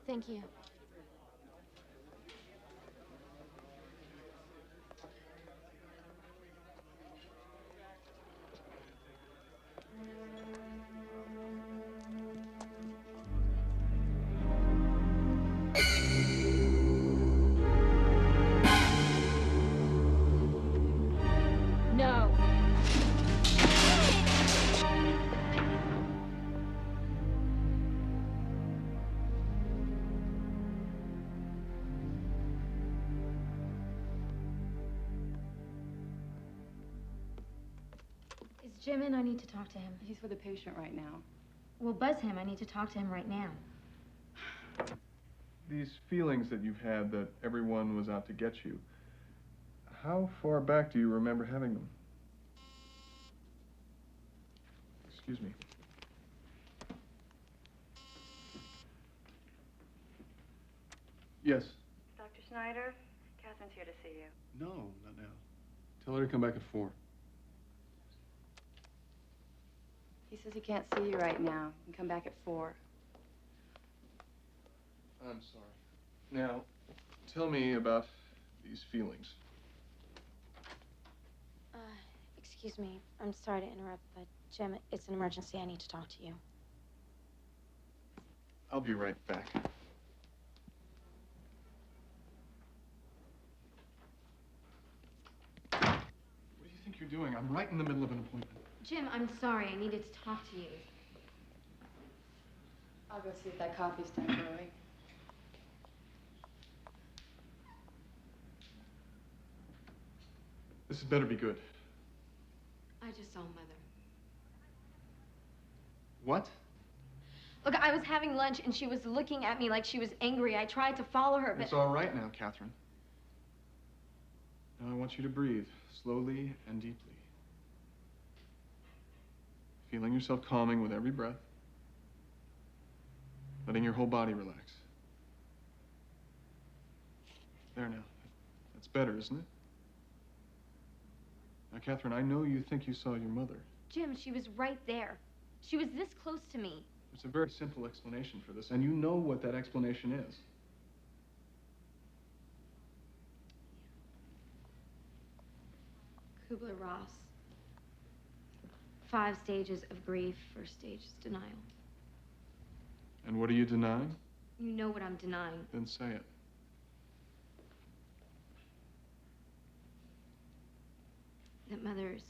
Thank you. No. Is Jim in? I need to talk to him. He's with a patient right now. Well, buzz him. I need to talk to him right now. These feelings that you've had that everyone was out to get you, how far back do you remember having them? Excuse me. Yes. Dr. Schneider, Catherine's here to see you. No, not now. Tell her to come back at 4. He says he can't see you right now. You can come back at 4. I'm sorry. Now, tell me about these feelings. Excuse me. I'm sorry to interrupt, but Jim, it's an emergency. I need to talk to you. I'll be right back. What do you think you're doing? I'm right in the middle of an appointment. Jim, I'm sorry. I needed to talk to you. I'll go see if that coffee's done brewing. This had better be good. I just saw Mother. What? Look, I was having lunch, and she was looking at me like she was angry. I tried to follow her, but... It's all right now, Catherine. Now I want you to breathe slowly and deeply. Feeling yourself calming with every breath. Letting your whole body relax. There now. That's better, isn't it? Now, Catherine, I know you think you saw your mother. Jim, she was right there. She was this close to me. There's a very simple explanation for this, and you know what that explanation is. Kubler-Ross. 5 stages of grief. First stage is denial. And what are you denying? You know what I'm denying. Then say it. That Mother's...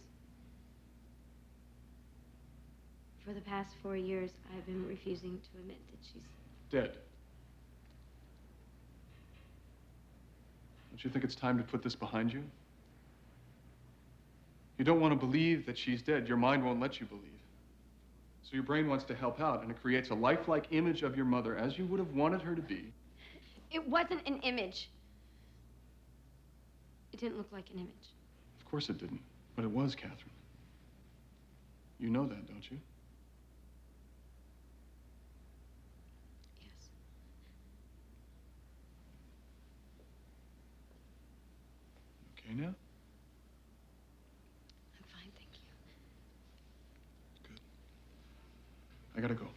For the past 4 years, I've been refusing to admit that she's... Dead. Don't you think it's time to put this behind you? You don't want to believe that she's dead. Your mind won't let you believe. So your brain wants to help out, and it creates a lifelike image of your mother as you would have wanted her to be. It wasn't an image. It didn't look like an image. Of course it didn't, but it was, Catherine. You know that, don't you? Yes. Okay now? I'm fine, thank you. Good. I gotta go.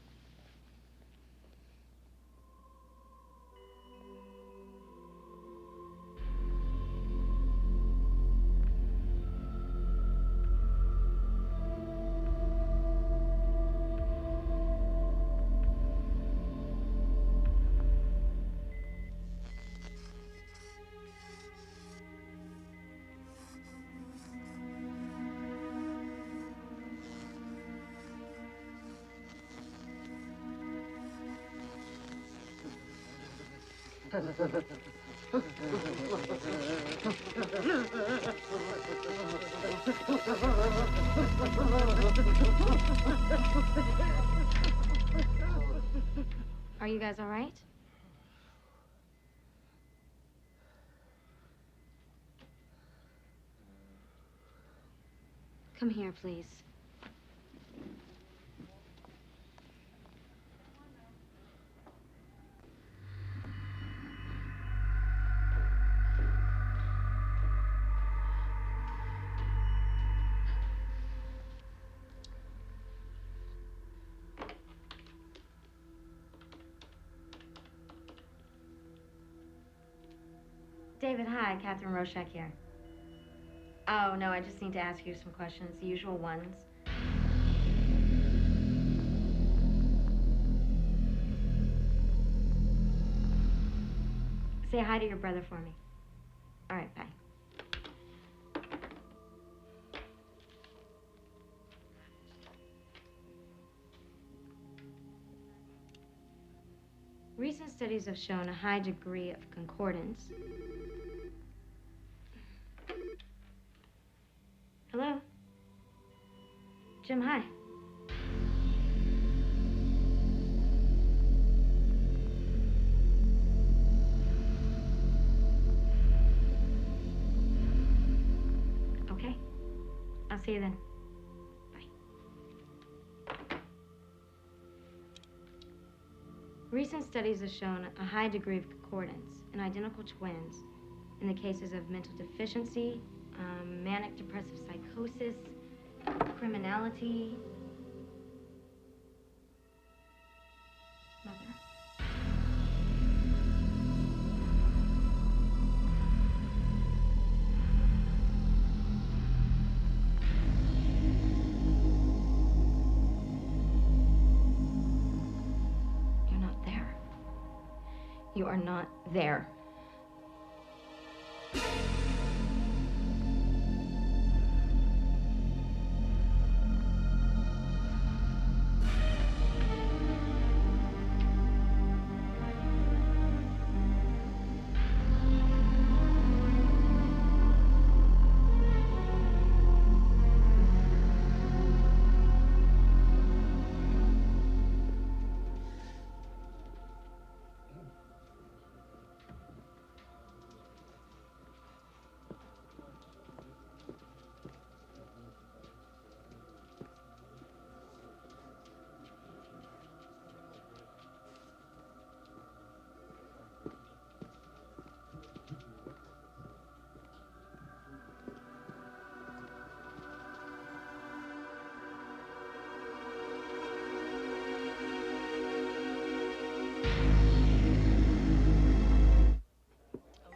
Are you guys all right? Come here, please. David, hi. Catherine Roshek here. Oh, no, I just need to ask you some questions, the usual ones. Say hi to your brother for me. All right, bye. Recent studies have shown a high degree of concordance. Hello? Jim, hi. Okay. I'll see you then. Recent studies have shown a high degree of concordance in identical twins in the cases of mental deficiency, manic depressive psychosis, criminality. Mother. You are not there.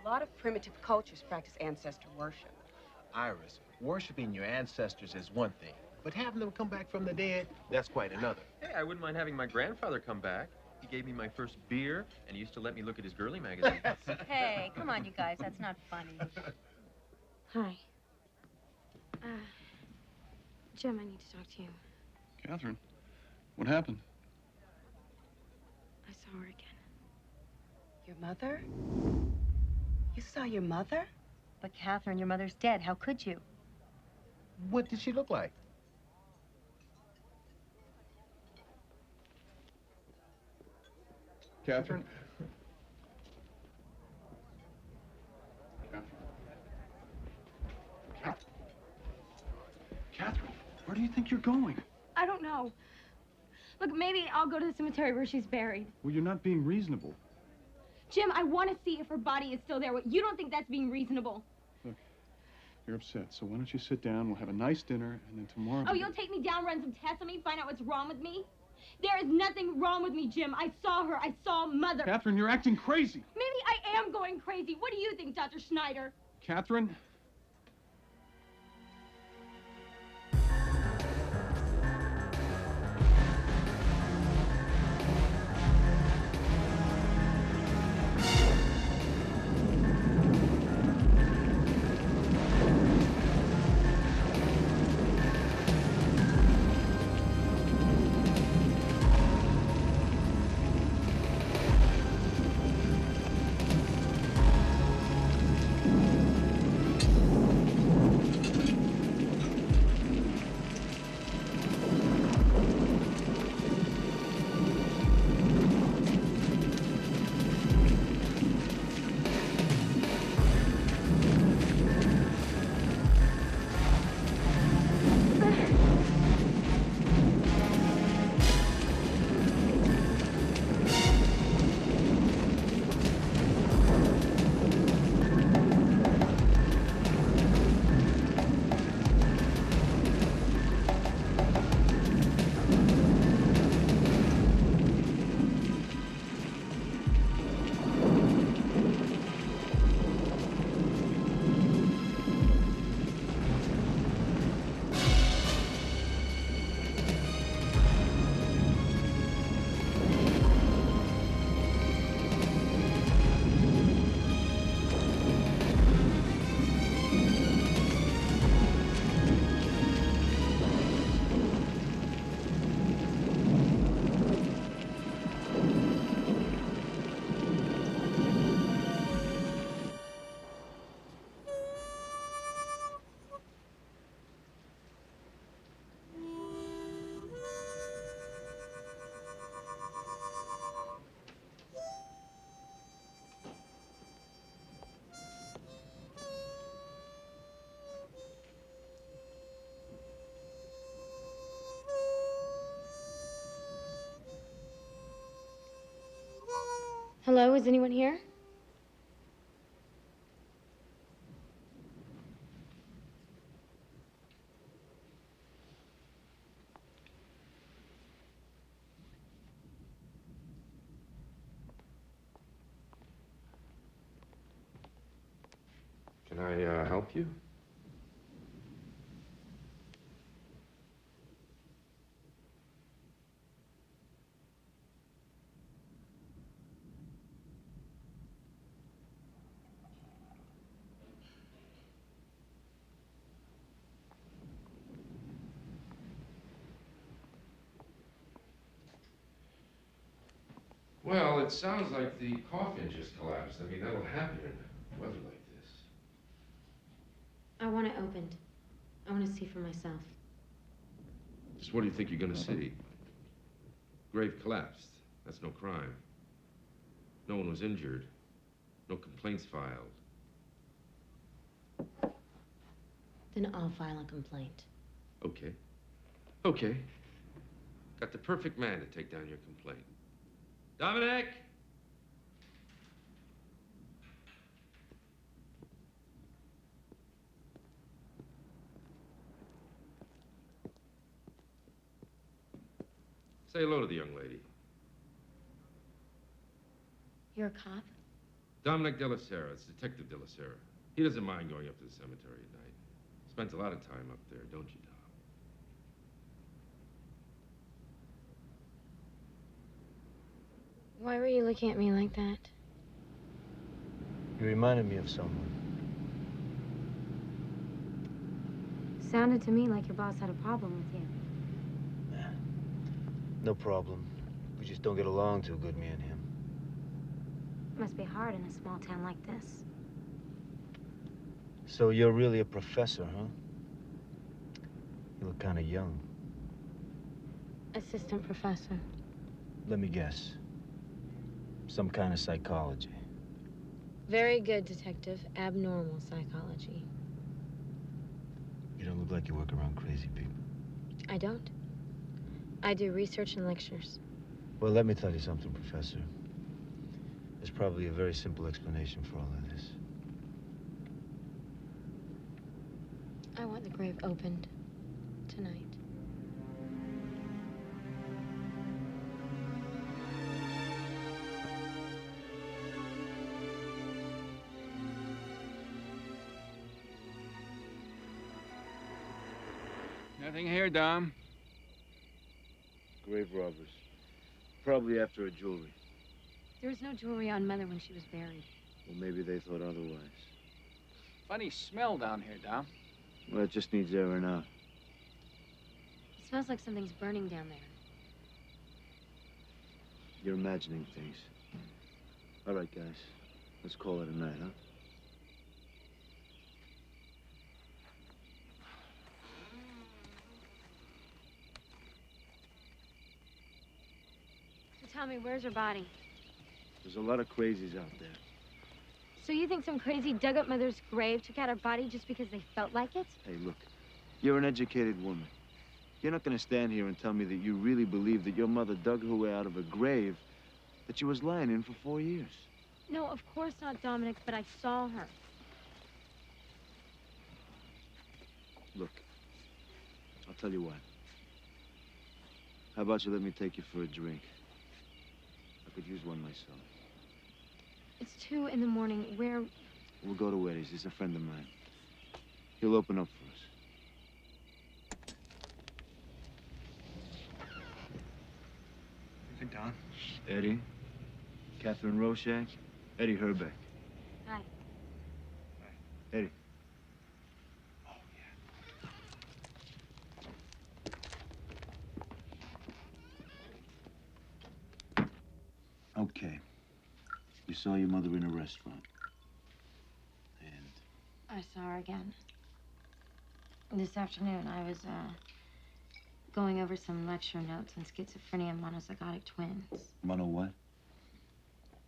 A lot of primitive cultures practice ancestor worship. Iris, worshiping your ancestors is one thing, but having them come back from the dead, that's quite another. Hey, I wouldn't mind having my grandfather come back. He gave me my first beer, and he used to let me look at his girly magazine. Hey, come on, you guys. That's not funny. Hi. Jim, I need to talk to you. Catherine, what happened? I saw her again. Your mother? You saw your mother? But, Catherine, your mother's dead. How could you? What did she look like? Catherine? Catherine, where do you think you're going? I don't know. Look, maybe I'll go to the cemetery where she's buried. Well, you're not being reasonable. Jim, I want to see if her body is still there. You don't think that's being reasonable? Look, you're upset, so why don't you sit down, we'll have a nice dinner, and then tomorrow... Oh, you'll take me down, run some tests on me, find out what's wrong with me? There is nothing wrong with me, Jim. I saw her. I saw Mother. Catherine, you're acting crazy. Maybe I am going crazy. What do you think, Dr. Schneider? Catherine? Hello, is anyone here? Can I help you? Well, it sounds like the coffin just collapsed. I mean, that'll happen in weather like this. I want it opened. I want to see for myself. Just what do you think you're gonna see? Grave collapsed. That's no crime. No one was injured. No complaints filed. Then I'll file a complaint. Okay. Okay. Got the perfect man to take down your complaint. Dominic! Say hello to the young lady. You're a cop? Dominic De La Sera. It's Detective De La Sera. He doesn't mind going up to the cemetery at night. Spends a lot of time up there, don't you, Dom? Why were you looking at me like that? You reminded me of someone. Sounded to me like your boss had a problem with you. No problem. We just don't get along too good, me and him. Must be hard in a small town like this. So you're really a professor, huh? You look kind of young. Assistant professor. Let me guess. Some kind of psychology. Very good, detective. Abnormal psychology. You don't look like you work around crazy people. I don't. I do research and lectures. Well, let me tell you something, Professor. There's probably a very simple explanation for all of this. I want the grave opened tonight. Nothing here, Dom. Grave robbers. Probably after a jewelry. There was no jewelry on Mother when she was buried. Well, maybe they thought otherwise. Funny smell down here, Dom. Well, it just needs airing out. It smells like something's burning down there. You're imagining things. All right, guys. Let's call it a night, huh? So tell me, where's her body? There's a lot of crazies out there. So you think some crazy dug up Mother's grave, took out her body just because they felt like it? Hey, look. You're an educated woman. You're not gonna stand here and tell me that you really believe that your mother dug her way out of a grave that she was lying in for 4 years. No, of course not, Dominic, but I saw her. Look, I'll tell you what. How about you let me take you for a drink? I could use one myself. It's 2 in the morning. Where? We'll go to Eddie's. He's a friend of mine. He'll open up for us. Hey, Don. Eddie, Catherine Roshak, Eddie Herbeck. Hi. Eddie. Oh, yeah. Okay. You saw your mother in a restaurant. And I saw her again. This afternoon, I was, going over some lecture notes on schizophrenia and monozygotic twins. mono what?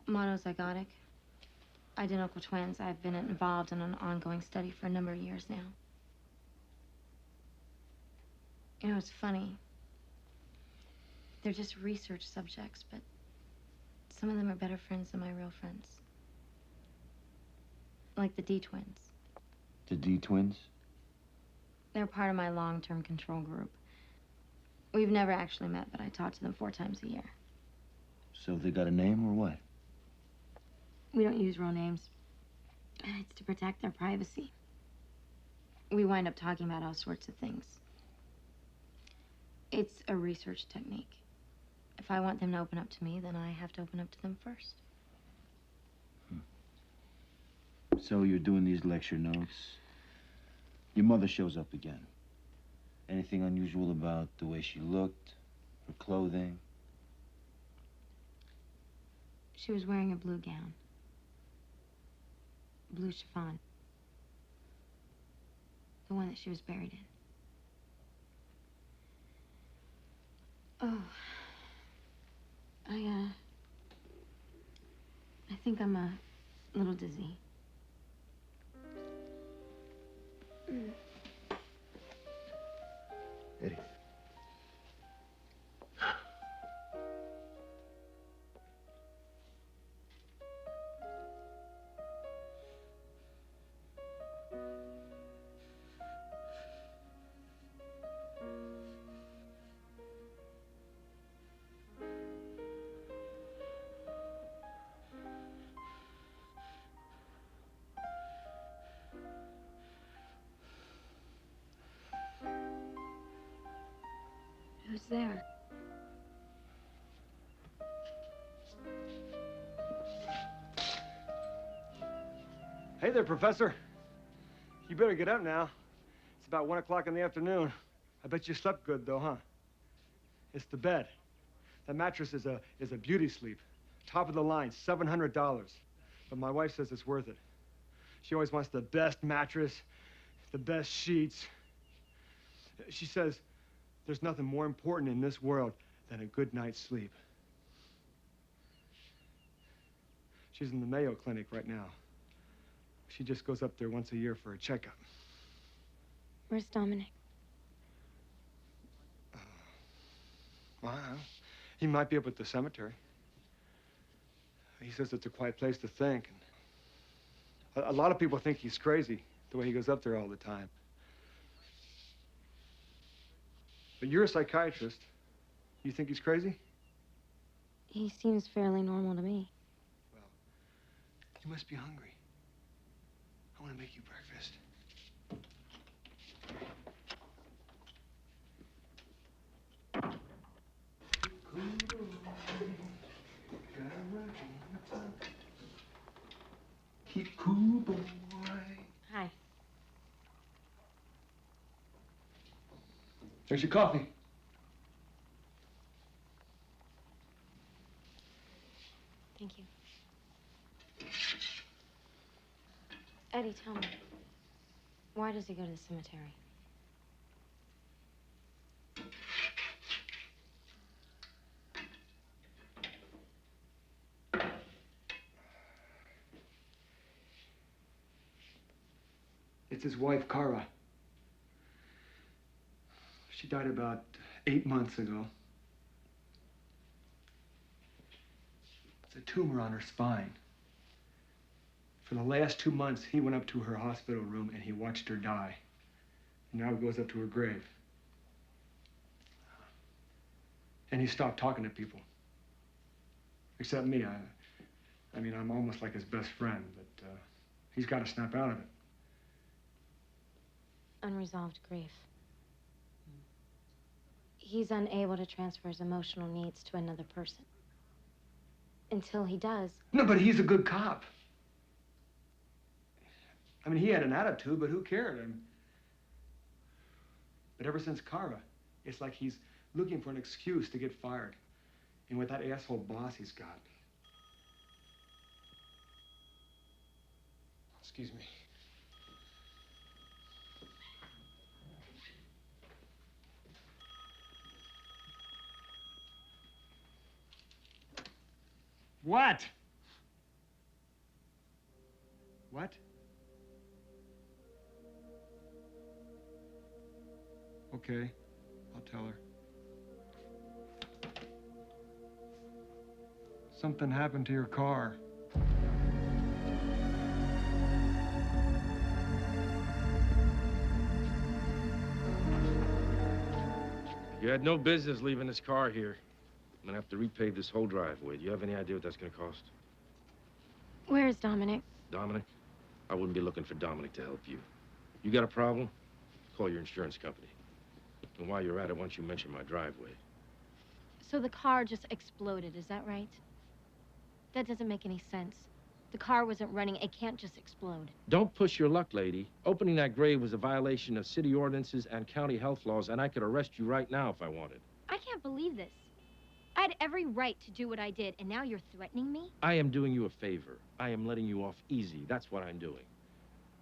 Monozygotic. Identical twins. I've been involved in an ongoing study for a number of years now. You know, it's funny. They're just research subjects, but Some of them are better friends than my real friends. Like the D twins. The D twins? They're part of my long-term control group. We've never actually met, but I talk to them 4 times a year. So they got a name or what? We don't use real names. It's to protect their privacy. We wind up talking about all sorts of things. It's a research technique. If I want them to open up to me, then I have to open up to them first. So you're doing these lecture notes. Your mother shows up again. Anything unusual about the way she looked, her clothing? She was wearing a blue gown. Blue chiffon. The one that she was buried in. Oh. I think I'm a little dizzy. Eddie. Who's there? Hey there, Professor. You better get up now. It's about 1 o'clock in the afternoon. I bet you slept good, though, huh? It's the bed. That mattress is a beauty sleep. Top of the line, $700. But my wife says it's worth it. She always wants the best mattress, the best sheets. She says there's nothing more important in this world than a good night's sleep. She's in the Mayo Clinic right now. She just goes up there once a year for a checkup. Where's Dominic? Well, he might be up at the cemetery. He says it's a quiet place to think. A lot of people think he's crazy, the way he goes up there all the time. But you're a psychiatrist. You think he's crazy? He seems fairly normal to me. Well, you must be hungry. I want to make you breakfast. Keep cool, boy. Hi. There's your coffee. Thank you. Eddie, tell me. Why does he go to the cemetery? It's his wife, Kara. She died about 8 months ago. It's a tumor on her spine. For the last 2 months, he went up to her hospital room and he watched her die. And now he goes up to her grave. And he stopped talking to people. Except me. I mean, I'm almost like his best friend, but he's got to snap out of it. Unresolved grief. He's unable to transfer his emotional needs to another person. Until he does. No, but he's a good cop. I mean, he had an attitude, but who cared? But ever since Kara, it's like he's looking for an excuse to get fired. And with that asshole boss he's got. Excuse me. What? What? Okay, I'll tell her. something happened to your car. You had no business leaving this car here. I'm gonna have to repave this whole driveway. Do you have any idea what that's gonna cost? Where is Dominic? Dominic? I wouldn't be looking for Dominic to help you. You got a problem? Call your insurance company. And while you're at it, why don't you mention my driveway? So the car just exploded, is that right? That doesn't make any sense. The car wasn't running. It can't just explode. Don't push your luck, lady. Opening that grave was a violation of city ordinances and county health laws, and I could arrest you right now if I wanted. I can't believe this. I had every right to do what I did, and now you're threatening me? I am doing you a favor. I am letting you off easy. That's what I'm doing.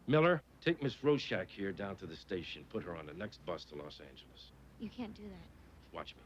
Miller, take Miss Roshak here down to the station. Put her on the next bus to Los Angeles. You can't do that. Watch me.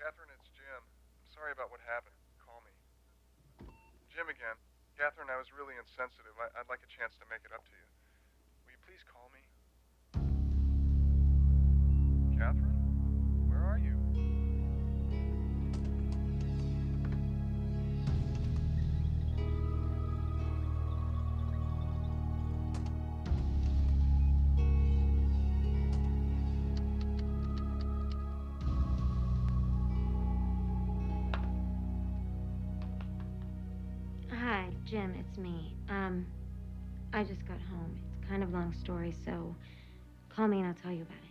Catherine, it's Jim. I'm sorry about what happened. Call me. Jim again. Catherine, I was really insensitive. I'd like a chance to make it up to you. Will you please call me? Catherine? Where are you? Hi, Jim, it's me. I just got home. It's kind of a long story, so call me and I'll tell you about it.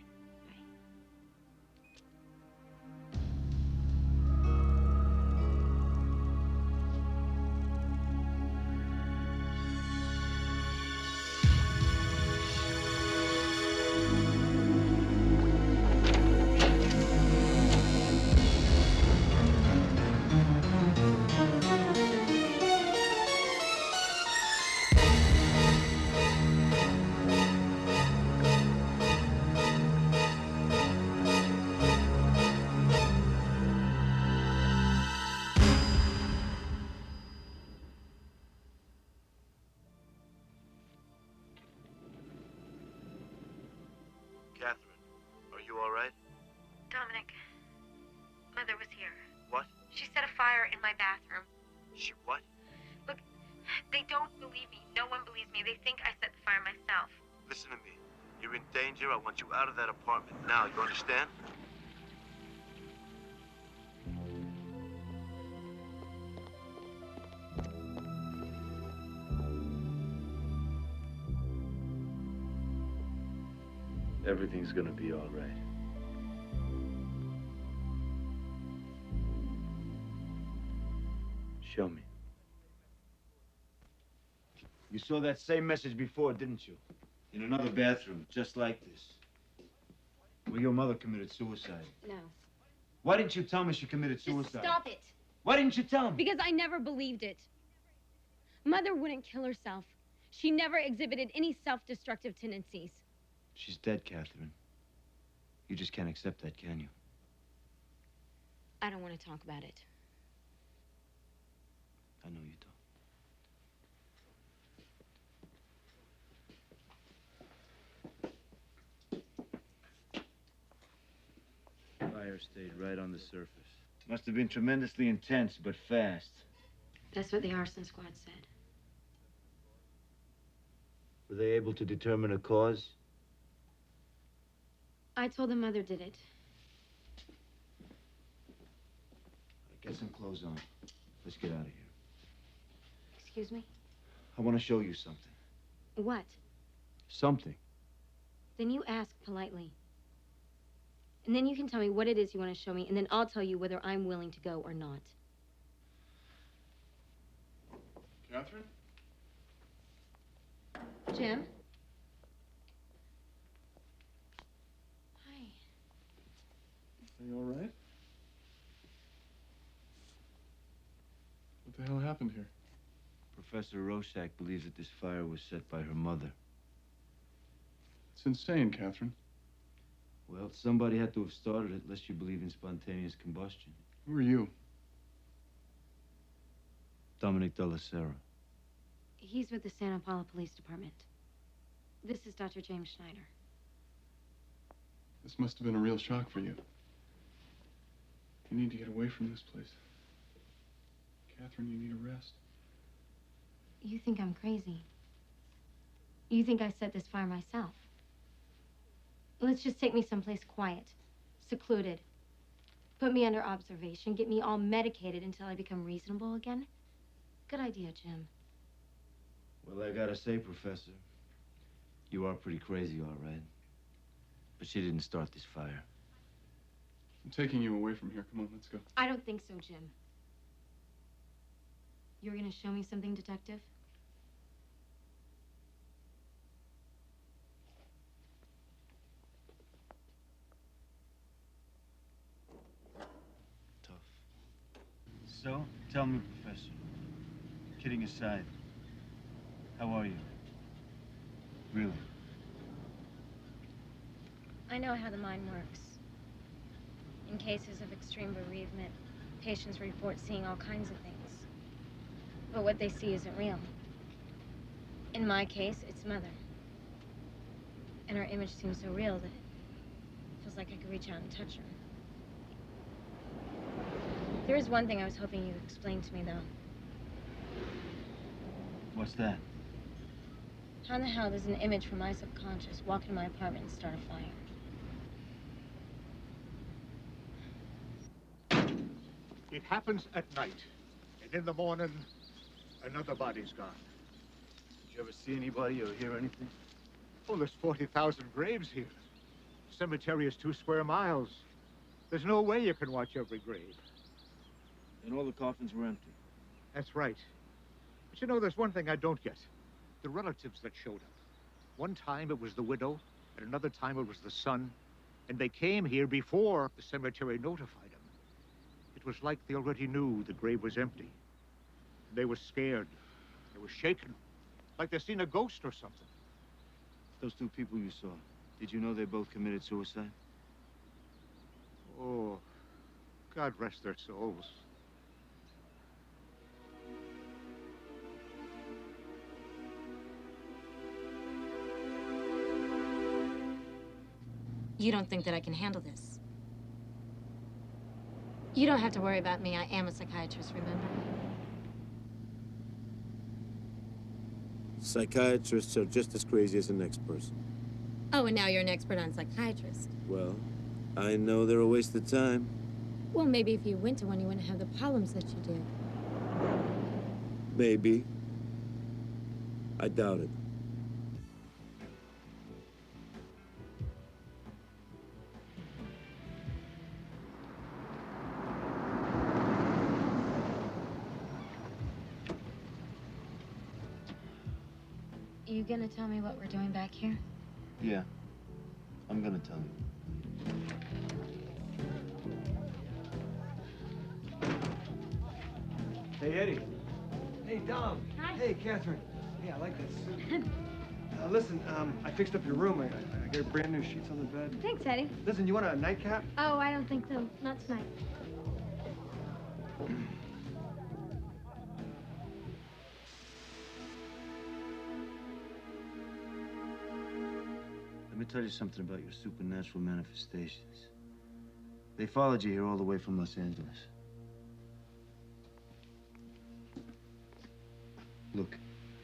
Catherine, are you all right? Dominic, Mother was here. What? She set a fire in my bathroom. She what? Look, they don't believe me. No one believes me. They think I set the fire myself. Listen to me. You're in danger. I want you out of that apartment now. You understand? Everything's gonna be all right. Show me. You saw that same message before, didn't you? In another bathroom, just like this. Where your mother committed suicide. No. Why didn't you tell me she committed Just suicide? stop it. Why didn't you tell me? Because I never believed it. Mother wouldn't kill herself. She never exhibited any self-destructive tendencies. She's dead, Catherine. You just can't accept that, can you? I don't want to talk about it. I know you don't. Fire stayed right on the surface. Must have been tremendously intense, but fast. That's what the arson squad said. Were they able to determine a cause? I told them Mother did it. Get some clothes on. Let's get out of here. Excuse me? I want to show you something. What? Something. Then you ask politely. And then you can tell me what it is you want to show me, and then I'll tell you whether I'm willing to go or not. Catherine? Jim? Hi. Are you all right? What the hell happened here? Professor Roszak believes that this fire was set by her mother. It's insane, Catherine. Well, somebody had to have started it, unless you believe in spontaneous combustion. Who are you? Dominic Della Sera. He's with the Santa Paula Police Department. This is Dr. James Schneider. This must have been a real shock for you. You need to get away from this place. Catherine, you need a rest. You think I'm crazy. You think I set this fire myself. Let's just take me someplace quiet, secluded. Put me under observation, get me all medicated until I become reasonable again. Good idea, Jim. Well, I gotta say, Professor, you are pretty crazy, all right. But she didn't start this fire. I'm taking you away from here. Come on, let's go. I don't think so, Jim. You're gonna show me something, Detective? Tough. So, tell me, Professor, kidding aside, how are you? Really? I know how the mind works. In cases of extreme bereavement, patients report seeing all kinds of things. But what they see isn't real. In my case, it's Mother. And her image seems so real that it feels like I could reach out and touch her. There is one thing I was hoping you could explain to me, though. What's that? How in the hell does an image from my subconscious walk into my apartment and start a fire? It happens at night, and in the morning, another body's gone. Did you ever see anybody or hear anything? Oh, there's 40,000 graves here. Cemetery is 2 square miles. There's no way you can watch every grave. And all the coffins were empty. That's right. But you know, there's one thing I don't get. The relatives that showed up. One time it was the widow, and another time it was the son. And they came here before the cemetery notified them. It was like they already knew the grave was empty. They were scared. They were shaken. Like they'd seen a ghost or something. Those 2 people you saw, did you know they both committed suicide? Oh, God rest their souls. You don't think that I can handle this? You don't have to worry about me. I am a psychiatrist, remember? Psychiatrists are just as crazy as the next person. Oh, and now you're an expert on psychiatrists. Well, I know they're a waste of time. Well, maybe if you went to one, you wouldn't have the problems that you do. Maybe. I doubt it. You gonna tell me what we're doing back here? Yeah. I'm gonna tell you. Hey, Eddie. Hey, Dom. Hi. Hey, Catherine. Hey, I like this suit. Listen, I fixed up your room. I got brand new sheets on the bed. Thanks, Eddie. Listen, you want a nightcap? Oh, I don't think so. Not tonight. Let me tell you something about your supernatural manifestations. They followed you here all the way from Los Angeles. Look,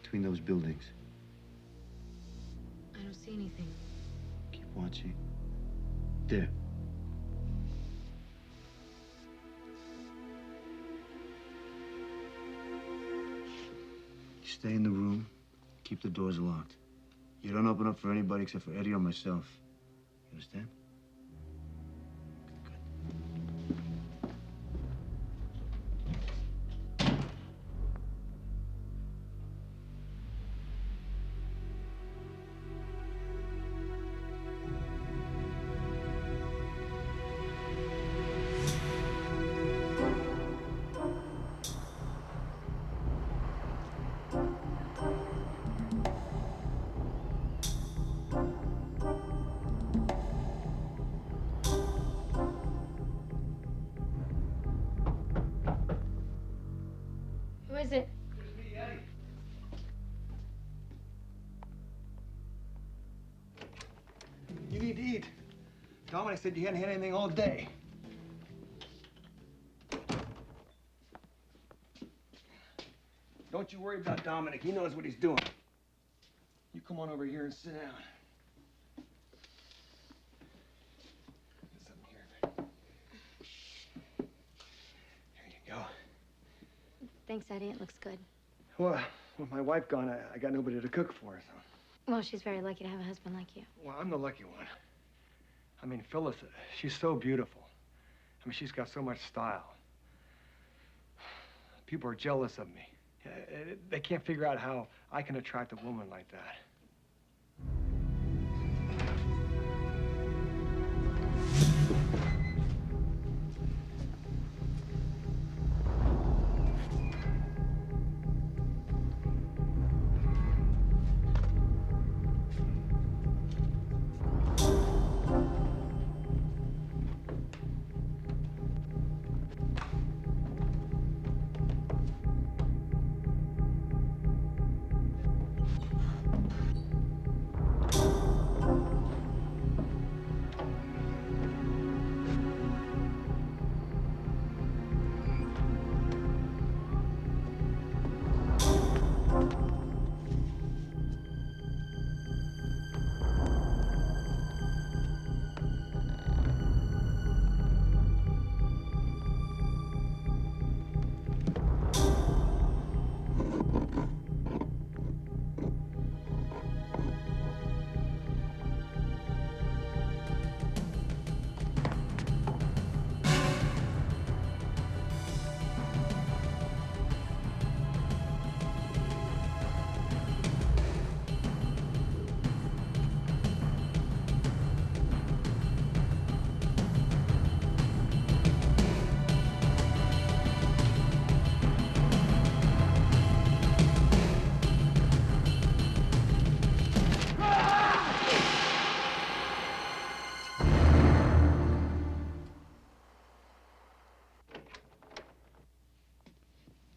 between those buildings. I don't see anything. Keep watching. There. You stay in the room. Keep the doors locked. You don't open up for anybody except for Eddie or myself. You understand? Who is it? You need to eat. Dominic said you hadn't had anything all day. Don't you worry about Dominic. He knows what he's doing. You come on over here and sit down. There's something here. There you go. Thanks, Eddie. It looks good. Well, with my wife gone, I got nobody to cook for her, so. Well, she's very lucky to have a husband like you. Well, I'm the lucky one. I mean, Phyllis, she's so beautiful. I mean, she's got so much style. People are jealous of me. They can't figure out how I can attract a woman like that.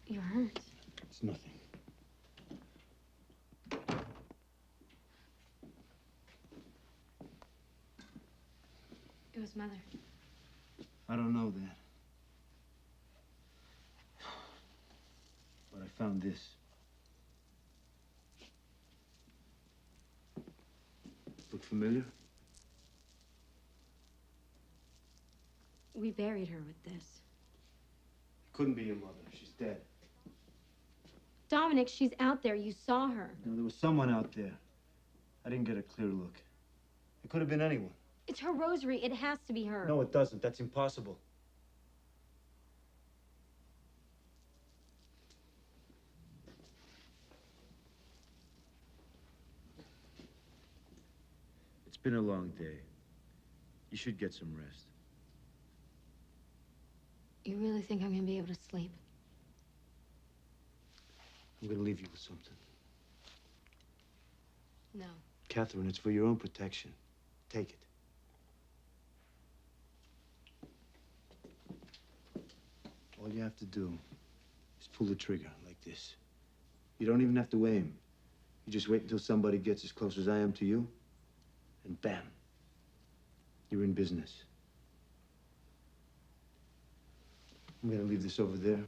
You're hurt. It's nothing. It was Mother. I don't know that. But I found this. Look familiar? We buried her with this. Couldn't be your mother. She's dead. Dominic, she's out there. You saw her. No, there was someone out there. I didn't get a clear look. It could have been anyone. It's her rosary. It has to be her. No, it doesn't. That's impossible. It's been a long day. You should get some rest. You really think I'm gonna be able to sleep? I'm gonna leave you with something. No. Catherine, it's for your own protection. Take it. All you have to do is pull the trigger like this. You don't even have to aim. You just wait until somebody gets as close as I am to you, and bam, you're in business. I'm gonna leave this over there.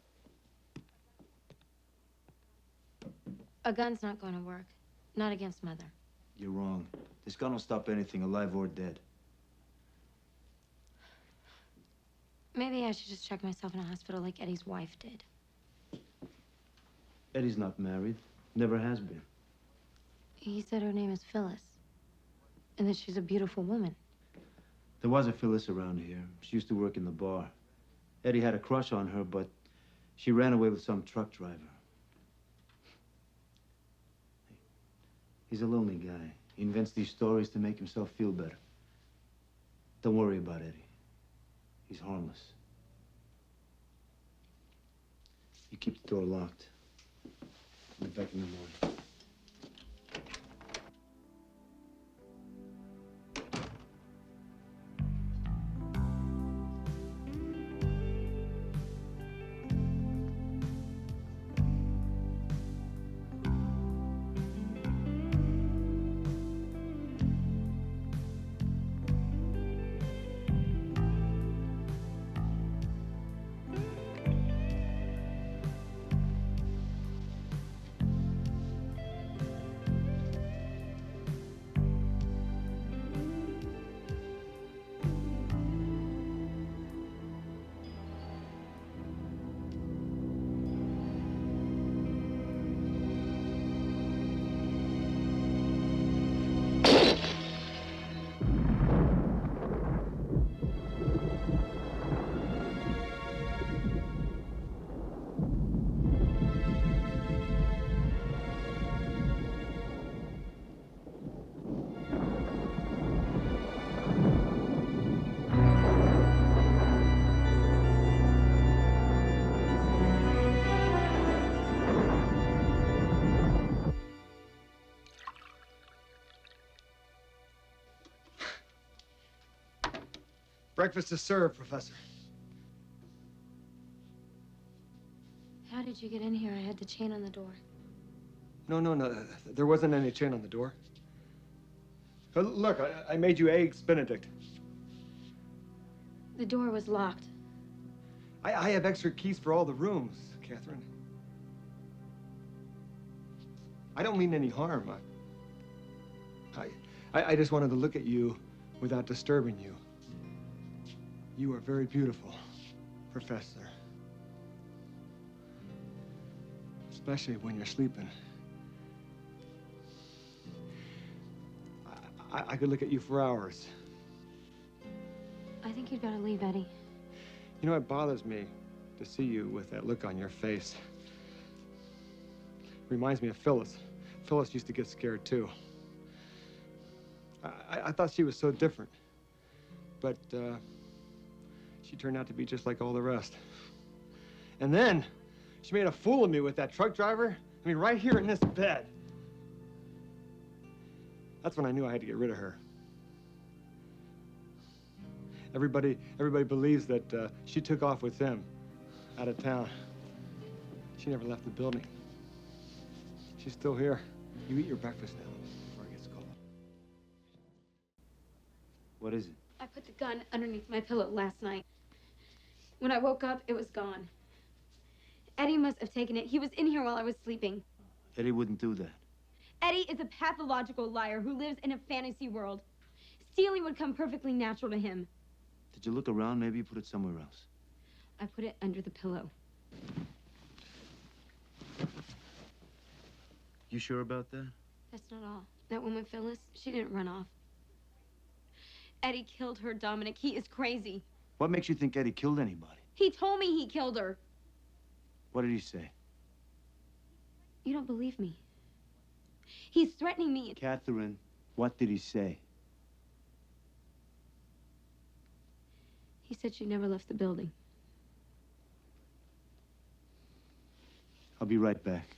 A gun's not going to work. Not against Mother. You're wrong. This gun will stop anything, alive or dead. Maybe I should just check myself in a hospital like Eddie's wife did. Eddie's not married. Never has been. He said her name is Phyllis. And that she's a beautiful woman. There was a Phyllis around here. She used to work in the bar. Eddie had a crush on her, but she ran away with some truck driver. He's a lonely guy. He invents these stories to make himself feel better. Don't worry about Eddie. He's harmless. You keep the door locked. I'll be back in the morning. Breakfast is served, Professor. How did you get in here? I had the chain on the door. No. There wasn't any chain on the door. Look, I made you eggs Benedict. The door was locked. I have extra keys for all the rooms, Catherine. I don't mean any harm. I just wanted to look at you without disturbing you. You are very beautiful, Professor. Especially when you're sleeping. I could look at you for hours. I think you'd better leave, Eddie. You know, it bothers me to see you with that look on your face. Reminds me of Phyllis. Phyllis used to get scared, too. I thought she was so different. But, she turned out to be just like all the rest. And then, she made a fool of me with that truck driver. I mean, right here in this bed. That's when I knew I had to get rid of her. Everybody believes that she took off with them out of town. She never left the building. She's still here. You eat your breakfast now before it gets cold. What is it? I put the gun underneath my pillow last night. When I woke up, it was gone. Eddie must have taken it. He was in here while I was sleeping. Eddie wouldn't do that. Eddie is a pathological liar who lives in a fantasy world. Stealing would come perfectly natural to him. Did you look around? Maybe you put it somewhere else. I put it under the pillow. You sure about that? That's not all. That woman, Phyllis, she didn't run off. Eddie killed her, Dominic. He is crazy. What makes you think Eddie killed anybody? He told me he killed her. What did he say? You don't believe me. He's threatening me. Catherine, what did he say? He said she never left the building. I'll be right back.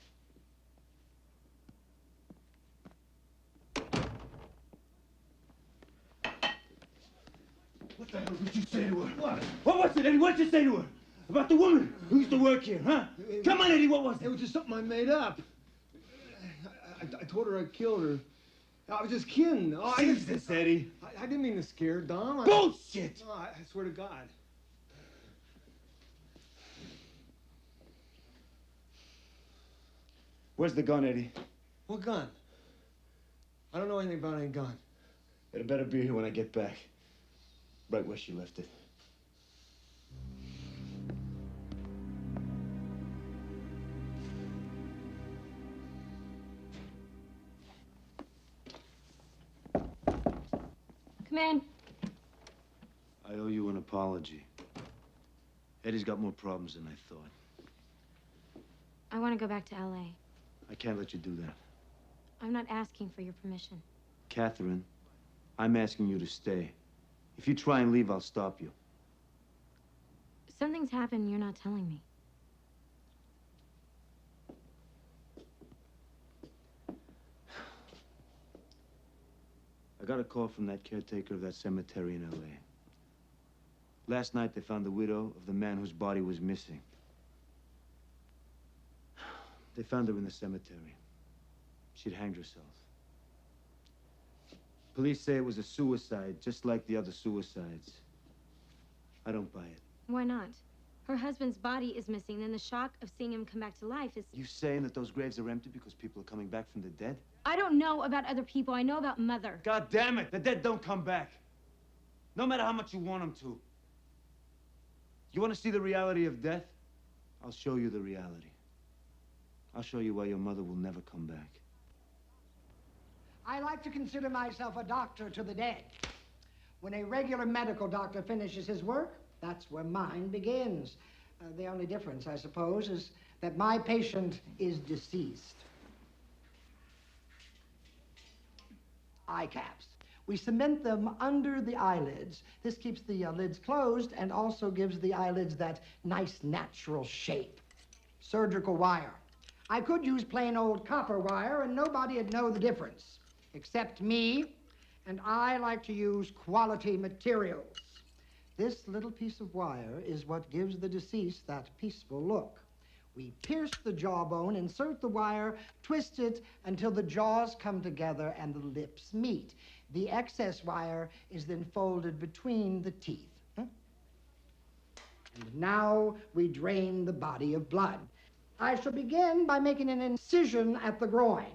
What the hell did you say to her? What was it, Eddie? What did you say to her? About the woman who used to work here, huh? Come on, Eddie, what was it? It was just something I made up. I told her I killed her. I was just kidding. Oh, Jesus, Eddie. I didn't mean to scare her, Dom. Bullshit! No, I swear to God. Where's the gun, Eddie? What gun? I don't know anything about any gun. It better be here when I get back. Right where she left it. Come in. I owe you an apology. Eddie's got more problems than I thought. I want to go back to LA. I can't let you do that. I'm not asking for your permission. Catherine, I'm asking you to stay. If you try and leave, I'll stop you. Something's happened you're not telling me. I got a call from that caretaker of that cemetery in LA. Last night, they found the widow of the man whose body was missing. They found her in the cemetery. She'd hanged herself. Police say it was a suicide, just like the other suicides. I don't buy it. Why not? Her husband's body is missing, and the shock of seeing him come back to life is... You saying that those graves are empty because people are coming back from the dead? I don't know about other people. I know about Mother. God damn it! The dead don't come back. No matter how much you want them to. You want to see the reality of death? I'll show you the reality. I'll show you why your mother will never come back. I like to consider myself a doctor to the dead. When a regular medical doctor finishes his work, that's where mine begins. The only difference, I suppose, is that my patient is deceased. Eye caps. We cement them under the eyelids. This keeps the lids closed and also gives the eyelids that nice natural shape. Surgical wire. I could use plain old copper wire and nobody'd know the difference, except me, and I like to use quality materials. This little piece of wire is what gives the deceased that peaceful look. We pierce the jawbone, insert the wire, twist it until the jaws come together and the lips meet. The excess wire is then folded between the teeth. And now we drain the body of blood. I shall begin by making an incision at the groin.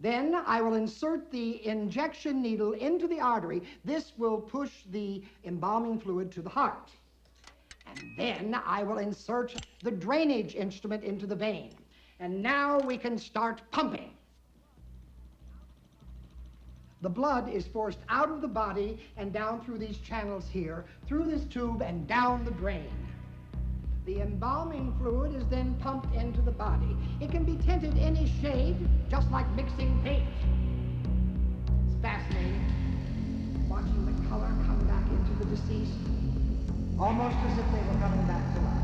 Then I will insert the injection needle into the artery. This will push the embalming fluid to the heart. And then I will insert the drainage instrument into the vein. And now we can start pumping. The blood is forced out of the body and down through these channels here, through this tube and down the drain. The embalming fluid is then pumped into the body. It can be tinted any shade, just like mixing paint. It's fascinating, watching the color come back into the deceased, almost as if they were coming back to life.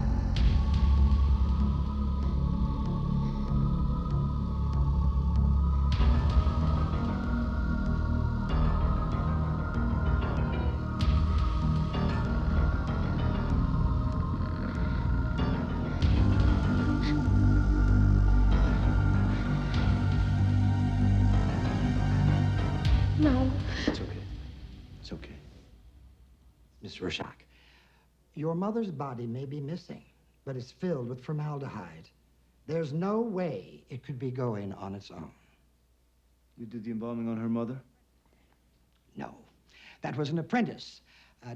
Miss Rorschach, your mother's body may be missing, but it's filled with formaldehyde. There's no way it could be going on its own. You did the embalming on her mother? No. That was an apprentice,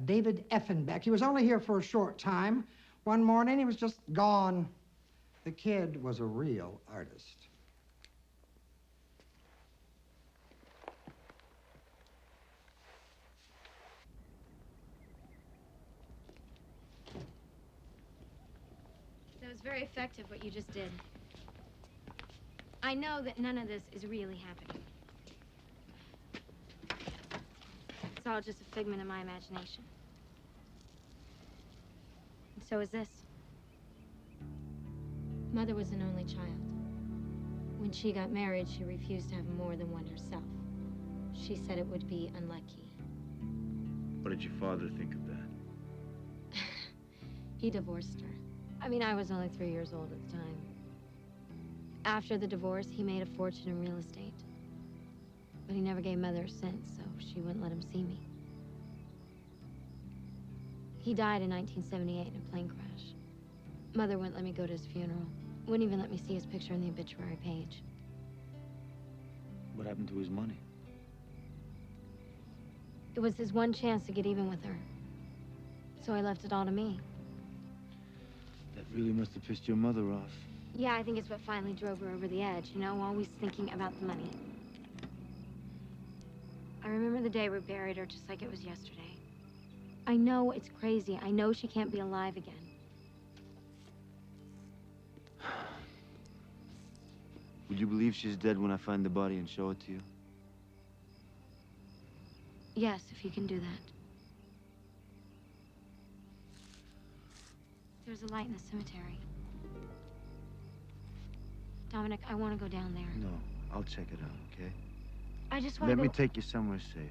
David Effenbeck. He was only here for a short time. One morning, he was just gone. The kid was a real artist. That was very effective, what you just did. I know that none of this is really happening. It's all just a figment of my imagination. And so is this. Mother was an only child. When she got married, she refused to have more than one herself. She said it would be unlucky. What did your father think of that? He divorced her. I mean, I was only 3 years old at the time. After the divorce, he made a fortune in real estate. But he never gave Mother a cent, so she wouldn't let him see me. He died in 1978 in a plane crash. Mother wouldn't let me go to his funeral. Wouldn't even let me see his picture in the obituary page. What happened to his money? It was his one chance to get even with her. So I left it all to me. That really must have pissed your mother off. Yeah, I think it's what finally drove her over the edge, you know, always thinking about the money. I remember the day we buried her just like it was yesterday. I know it's crazy. I know she can't be alive again. Would you believe she's dead when I find the body and show it to you? Yes, if you can do that. There's a light in the cemetery. Dominic, I want to go down there. No, I'll check it out, okay? I just want to Let go... me take you somewhere safe.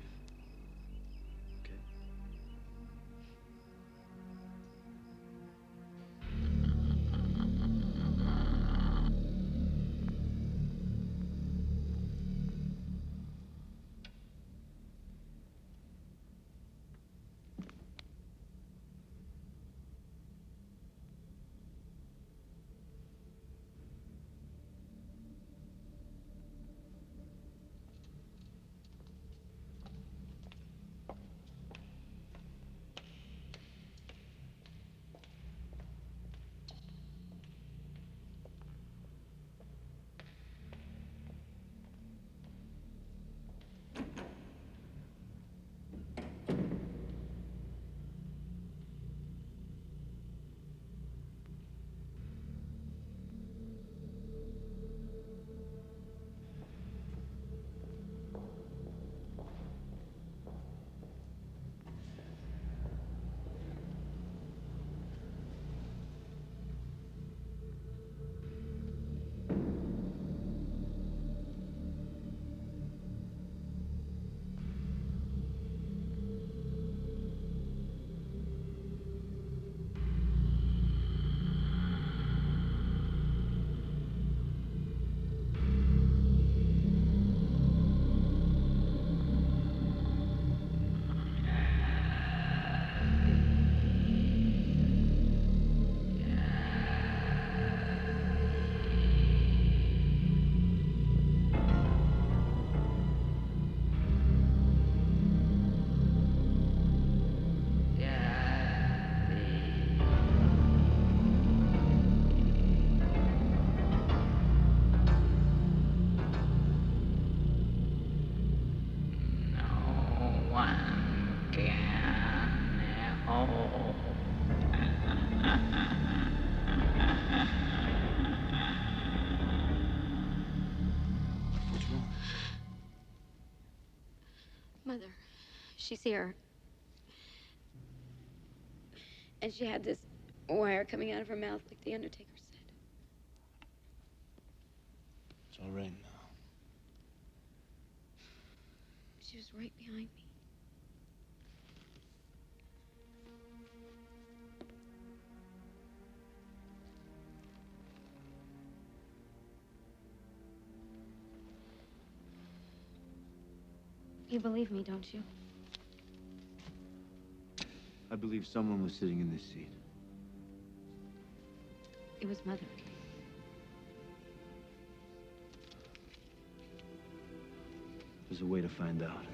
Mother, she's here. And she had this wire coming out of her mouth like the Undertaker said. It's all right now. She was right behind me. You believe me, don't you? I believe someone was sitting in this seat. It was Mother. There's a way to find out.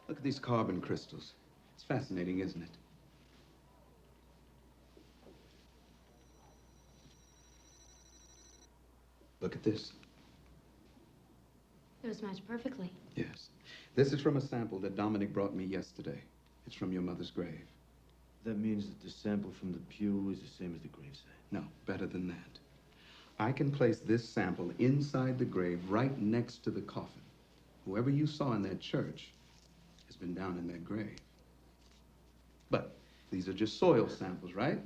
Look at these carbon crystals. It's fascinating, isn't it? Look at this. Those match perfectly. Yes. This is from a sample that Dominic brought me yesterday. It's from your mother's grave. That means that the sample from the pew is the same as the gravesite. No, better than that. I can place this sample inside the grave right next to the coffin. Whoever you saw in that church has been down in that grave. But these are just soil samples, right?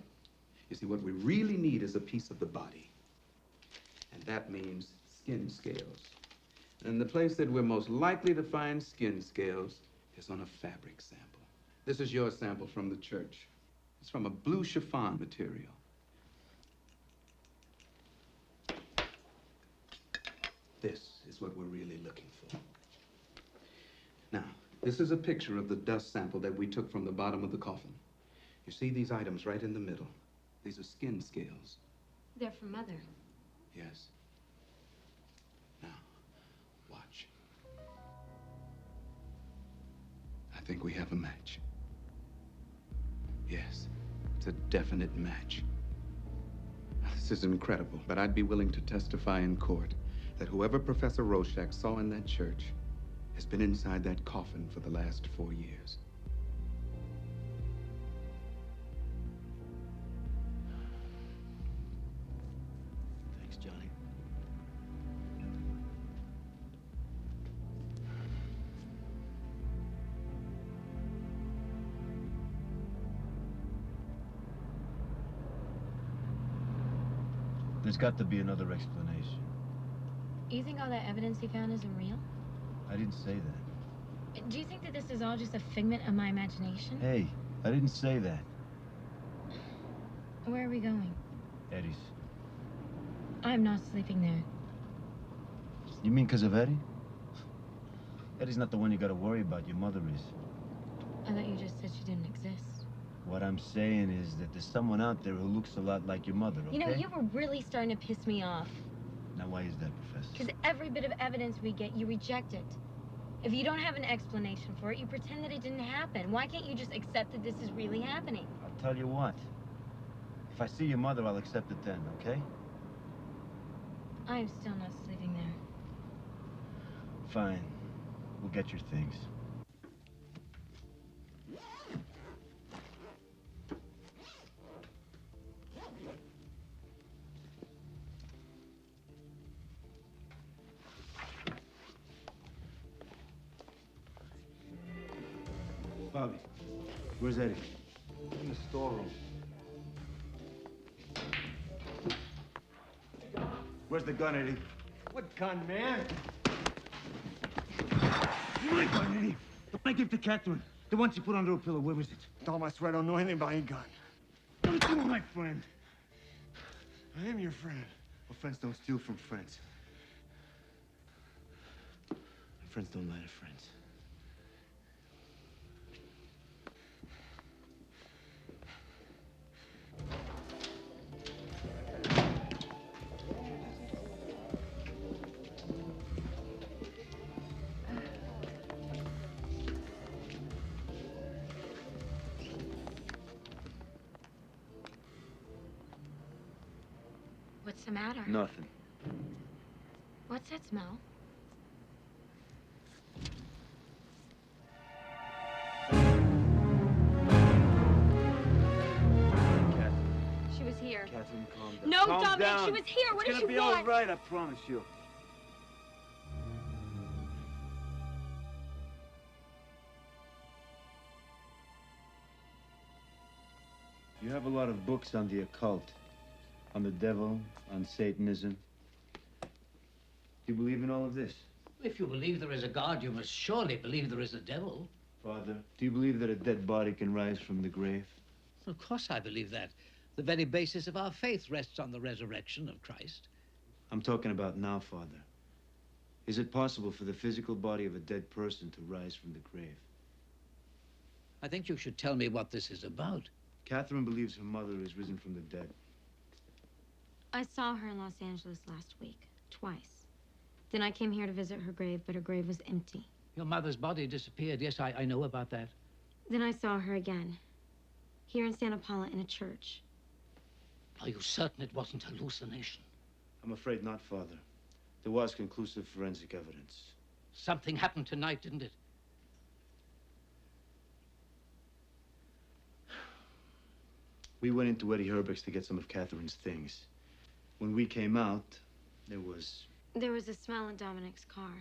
You see, what we really need is a piece of the body. And that means skin scales. And the place that we're most likely to find skin scales is on a fabric sample. This is your sample from the church. It's from a blue chiffon material. This is what we're really looking for. Now, this is a picture of the dust sample that we took from the bottom of the coffin. You see these items right in the middle? These are skin scales. They're from Mother. Yes. Now, watch. I think we have a match. Yes, it's a definite match. This is incredible, but I'd be willing to testify in court that whoever Professor Rorschach saw in that church has been inside that coffin for the last 4 years. Thanks, Johnny. There's got to be another explanation. You think all that evidence he found isn't real? I didn't say that. Do you think that this is all just a figment of my imagination? Hey, I didn't say that. Where are we going? Eddie's. I'm not sleeping there. You mean because of Eddie? Eddie's not the one you gotta worry about. Your mother is. I thought you just said she didn't exist. What I'm saying is that there's someone out there who looks a lot like your mother, okay? You know, you were really starting to piss me off. Now, why is that, Professor? Because every bit of evidence we get, you reject it. If you don't have an explanation for it, you pretend that it didn't happen. Why can't you just accept that this is really happening? I'll tell you what. If I see your mother, I'll accept it then, okay? I'm still not sleeping there. Fine. We'll get your things. Bobby, where's Eddie? In the storeroom. Where's the gun, Eddie? What gun, man? My gun, Eddie. The one I gave to Catherine. The one she put under her pillow. Where was it? Dom, I swear I don't know anything about your gun. Don't you, my friend? I am your friend. Well, friends don't steal from friends. Friends don't lie to friends. What's the matter? Nothing. What's that smell? She was here. Catherine, calm down. No, Calm Dominic, down. she was here. What It's did you gonna be want? all right, I promise you. You have a lot of books on the occult, on the devil, on Satanism. Do you believe in all of this? If you believe there is a God, you must surely believe there is a devil. Father, do you believe that a dead body can rise from the grave? Of course I believe that. The very basis of our faith rests on the resurrection of Christ. I'm talking about now, Father. Is it possible for the physical body of a dead person to rise from the grave? I think you should tell me what this is about. Catherine believes her mother is risen from the dead. I saw her in Los Angeles last week, twice. Then I came here to visit her grave, but her grave was empty. Your mother's body disappeared. Yes, I know about that. Then I saw her again, here in Santa Paula in a church. Are you certain it wasn't hallucination? I'm afraid not, Father. There was conclusive forensic evidence. Something happened tonight, didn't it? We went into Eddie Herbeck's to get some of Catherine's things. When we came out, there was a smell in Dominic's car.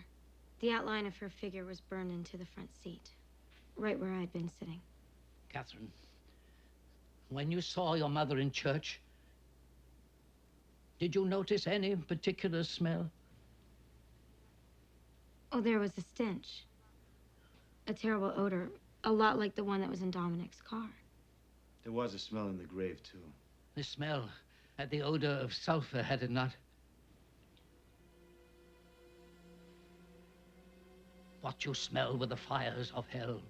The outline of her figure was burned into the front seat, right where I'd been sitting. Catherine, when you saw your mother in church, did you notice any particular smell? Oh, there was a stench. A terrible odor, a lot like the one that was in Dominic's car. There was a smell in the grave, too. The smell had the odor of sulfur, had it not? What you smell were the fires of hell.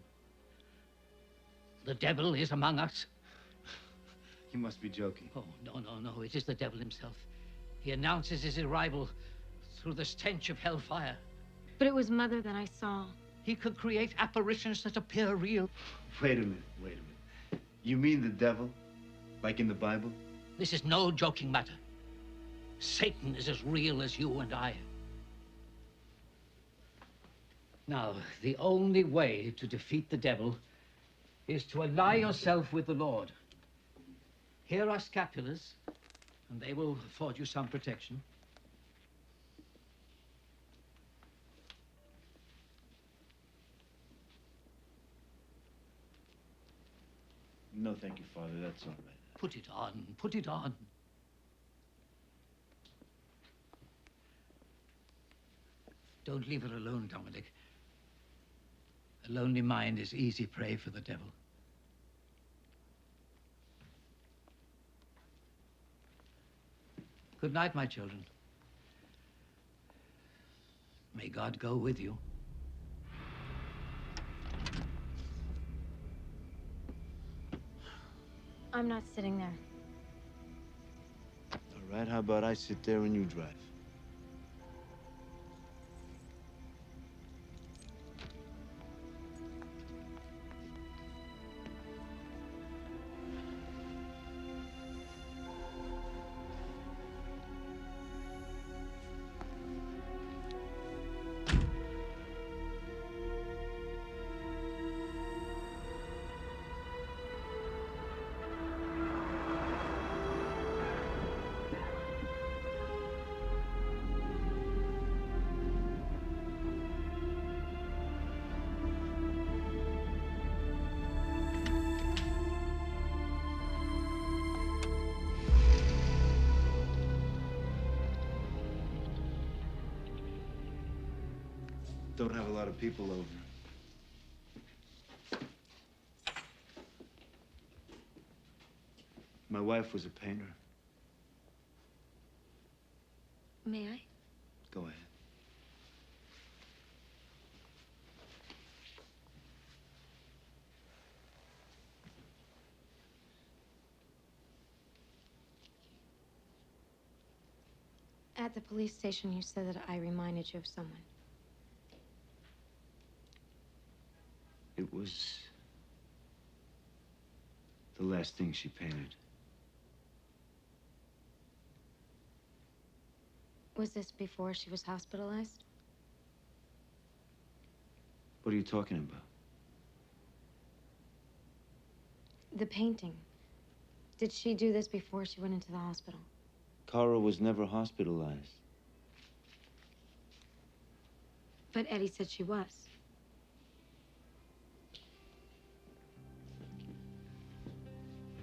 The devil is among us. You must be joking. Oh, no. It is the devil himself. He announces his arrival through the stench of hellfire. But it was Mother that I saw. He could create apparitions that appear real. Wait a minute. You mean the devil? Like in the Bible? This is no joking matter. Satan is as real as you and I. Now, the only way to defeat the devil is to ally yourself with the Lord. Here are scapulars, and they will afford you some protection. No, thank you, Father. That's all right. Put it on. Put it on. Don't leave her alone, Dominic. A lonely mind is easy prey for the devil. Good night, my children. May God go with you. I'm not sitting there. All right, how about I sit there and you drive? Don't have a lot of people over. My wife was a painter. May I? Go ahead. At the police station, you said that I reminded you of someone. It was the last thing she painted. Was this before she was hospitalized? What are you talking about? The painting. Did she do this before she went into the hospital? Cara was never hospitalized. But Eddie said she was.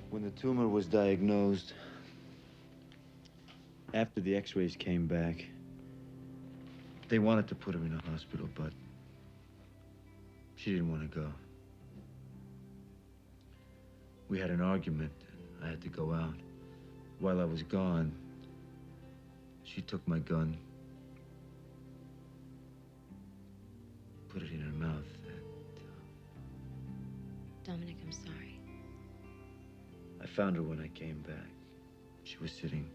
When the tumor was diagnosed, after the x-rays came back, they wanted to put her in a hospital, but she didn't want to go. We had an argument, and I had to go out. While I was gone, she took my gun, put it in her mouth, and... Dominic, I'm sorry. I found her when I came back. She was sitting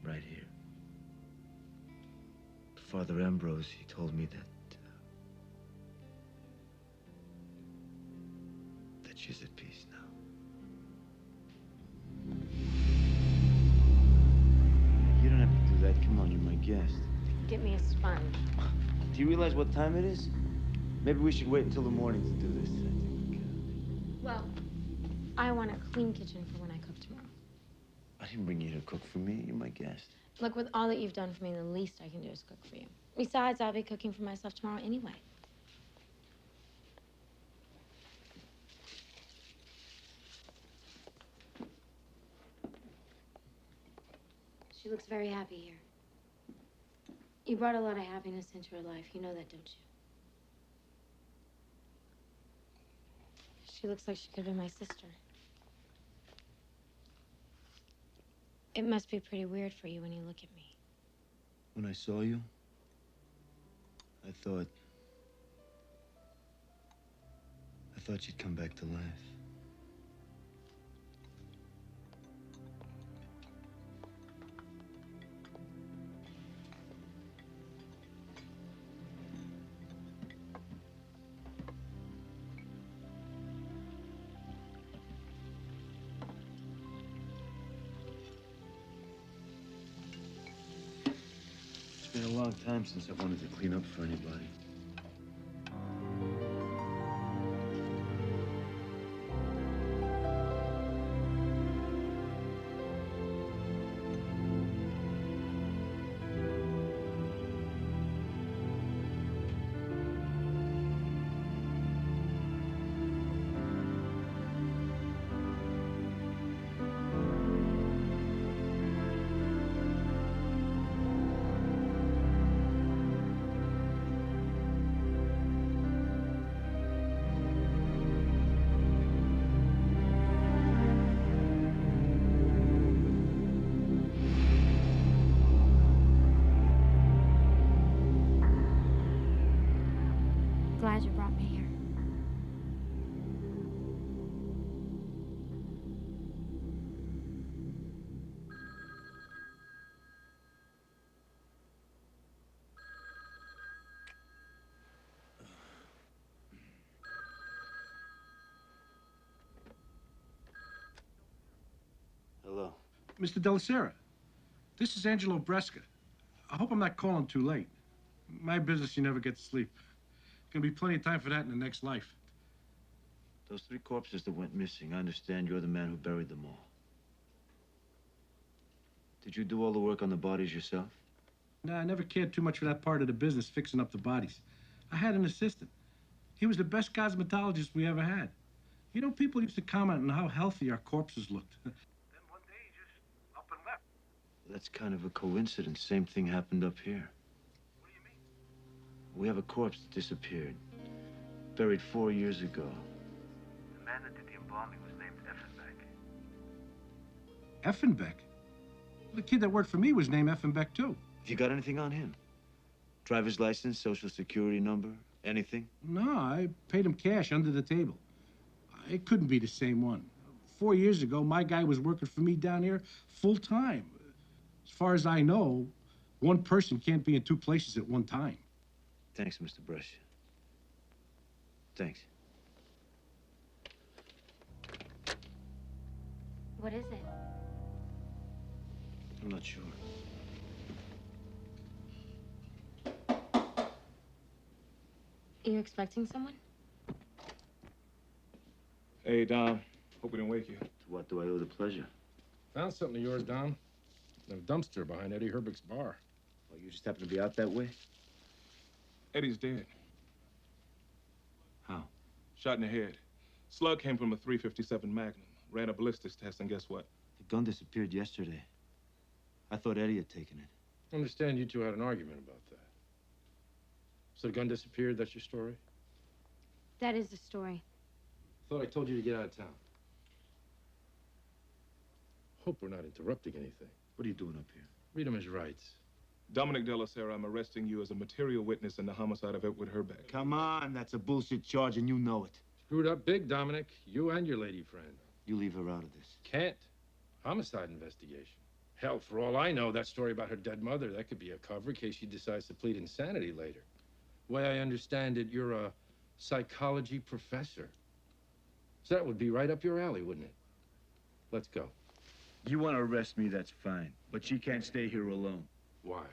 right here. Father Ambrose, he told me that she's at peace now. You don't have to do that. Come on, you're my guest. Get me a sponge. Do you realize what time it is? Maybe we should wait until the morning to do this. Well, I want a clean kitchen for when I cook tomorrow. I didn't bring you to cook for me. You're my guest. Look, with all that you've done for me, the least I can do is cook for you. Besides, I'll be cooking for myself tomorrow anyway. She looks very happy here. You brought a lot of happiness into her life. You know that, don't you? She looks like she could be my sister. It must be pretty weird for you when you look at me. When I saw you, I thought you'd come back to life. It's been a long time since I wanted to clean up for anybody. Glad you brought me here. Hello. Mr. Delasera, this is Angelo Bresca. I hope I'm not calling too late. My business, you never get to sleep. Gonna be plenty of time for that in the next life. Those 3 corpses that went missing, I understand you're the man who buried them all. Did you do all the work on the bodies yourself? Nah, I never cared too much for that part of the business, fixing up the bodies. I had an assistant. He was the best cosmetologist we ever had. You know, people used to comment on how healthy our corpses looked. That's kind of a coincidence. Same thing happened up here. What do you mean? We have a corpse that disappeared. Buried 4 years ago. The man that did the embalming was named Effenbeck. Effenbeck? The kid that worked for me was named Effenbeck, too. Have you got anything on him? Driver's license, social security number, anything? No, I paid him cash under the table. It couldn't be the same one. 4 years ago, my guy was working for me down here full time. As far as I know, one person can't be in 2 places at one time. Thanks, Mr. Brescia. Thanks. What is it? I'm not sure. Are you expecting someone? Hey, Dom. Hope we didn't wake you. To what do I owe the pleasure? Found something of yours, Dom. In a dumpster behind Eddie Herbeck's bar. Oh, you just happen to be out that way? Eddie's dead. How? Shot in the head. Slug came from a .357 Magnum. Ran a ballistics test, and guess what? The gun disappeared yesterday. I thought Eddie had taken it. I understand you two had an argument about that. So the gun disappeared, that's your story? That is the story. Thought I told you to get out of town. Hope we're not interrupting anything. What are you doing up here? Read him his rights. Dominic Delasera, I'm arresting you as a material witness in the homicide of Edward Herbeck. Come on, that's a bullshit charge and you know it. Screwed up big, Dominic. You and your lady friend. You leave her out of this. Can't. Homicide investigation. Hell, for all I know, that story about her dead mother, that could be a cover in case she decides to plead insanity later. The way I understand it, you're a psychology professor. So that would be right up your alley, wouldn't it? Let's go. You want to arrest me, that's fine. But she can't stay here alone. Why?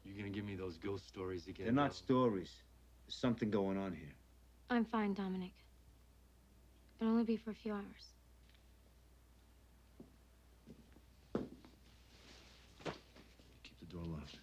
You gonna give me those ghost stories again? They're not stories. There's something going on here. I'm fine, Dominic. It'll only be for a few hours. Keep the door locked.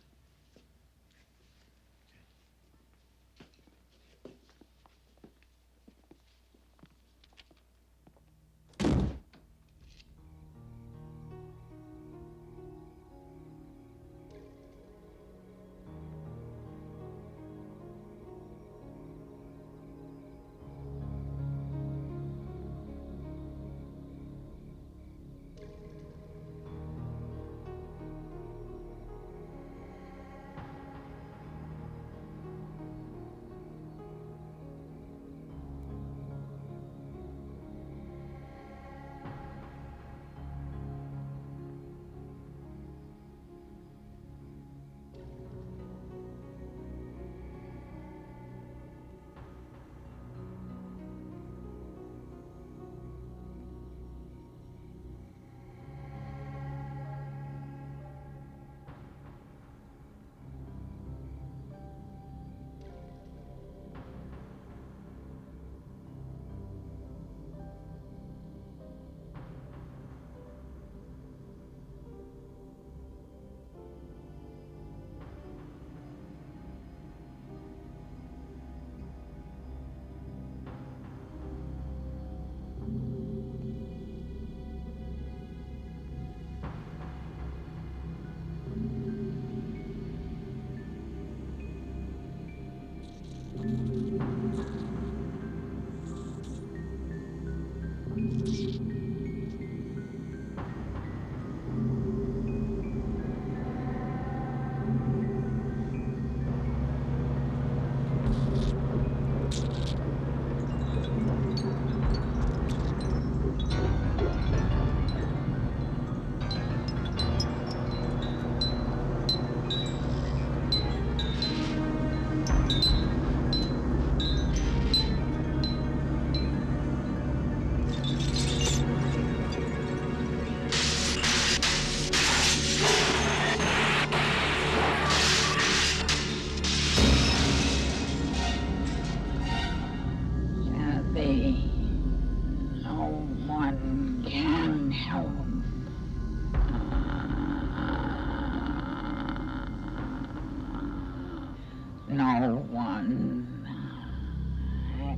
No one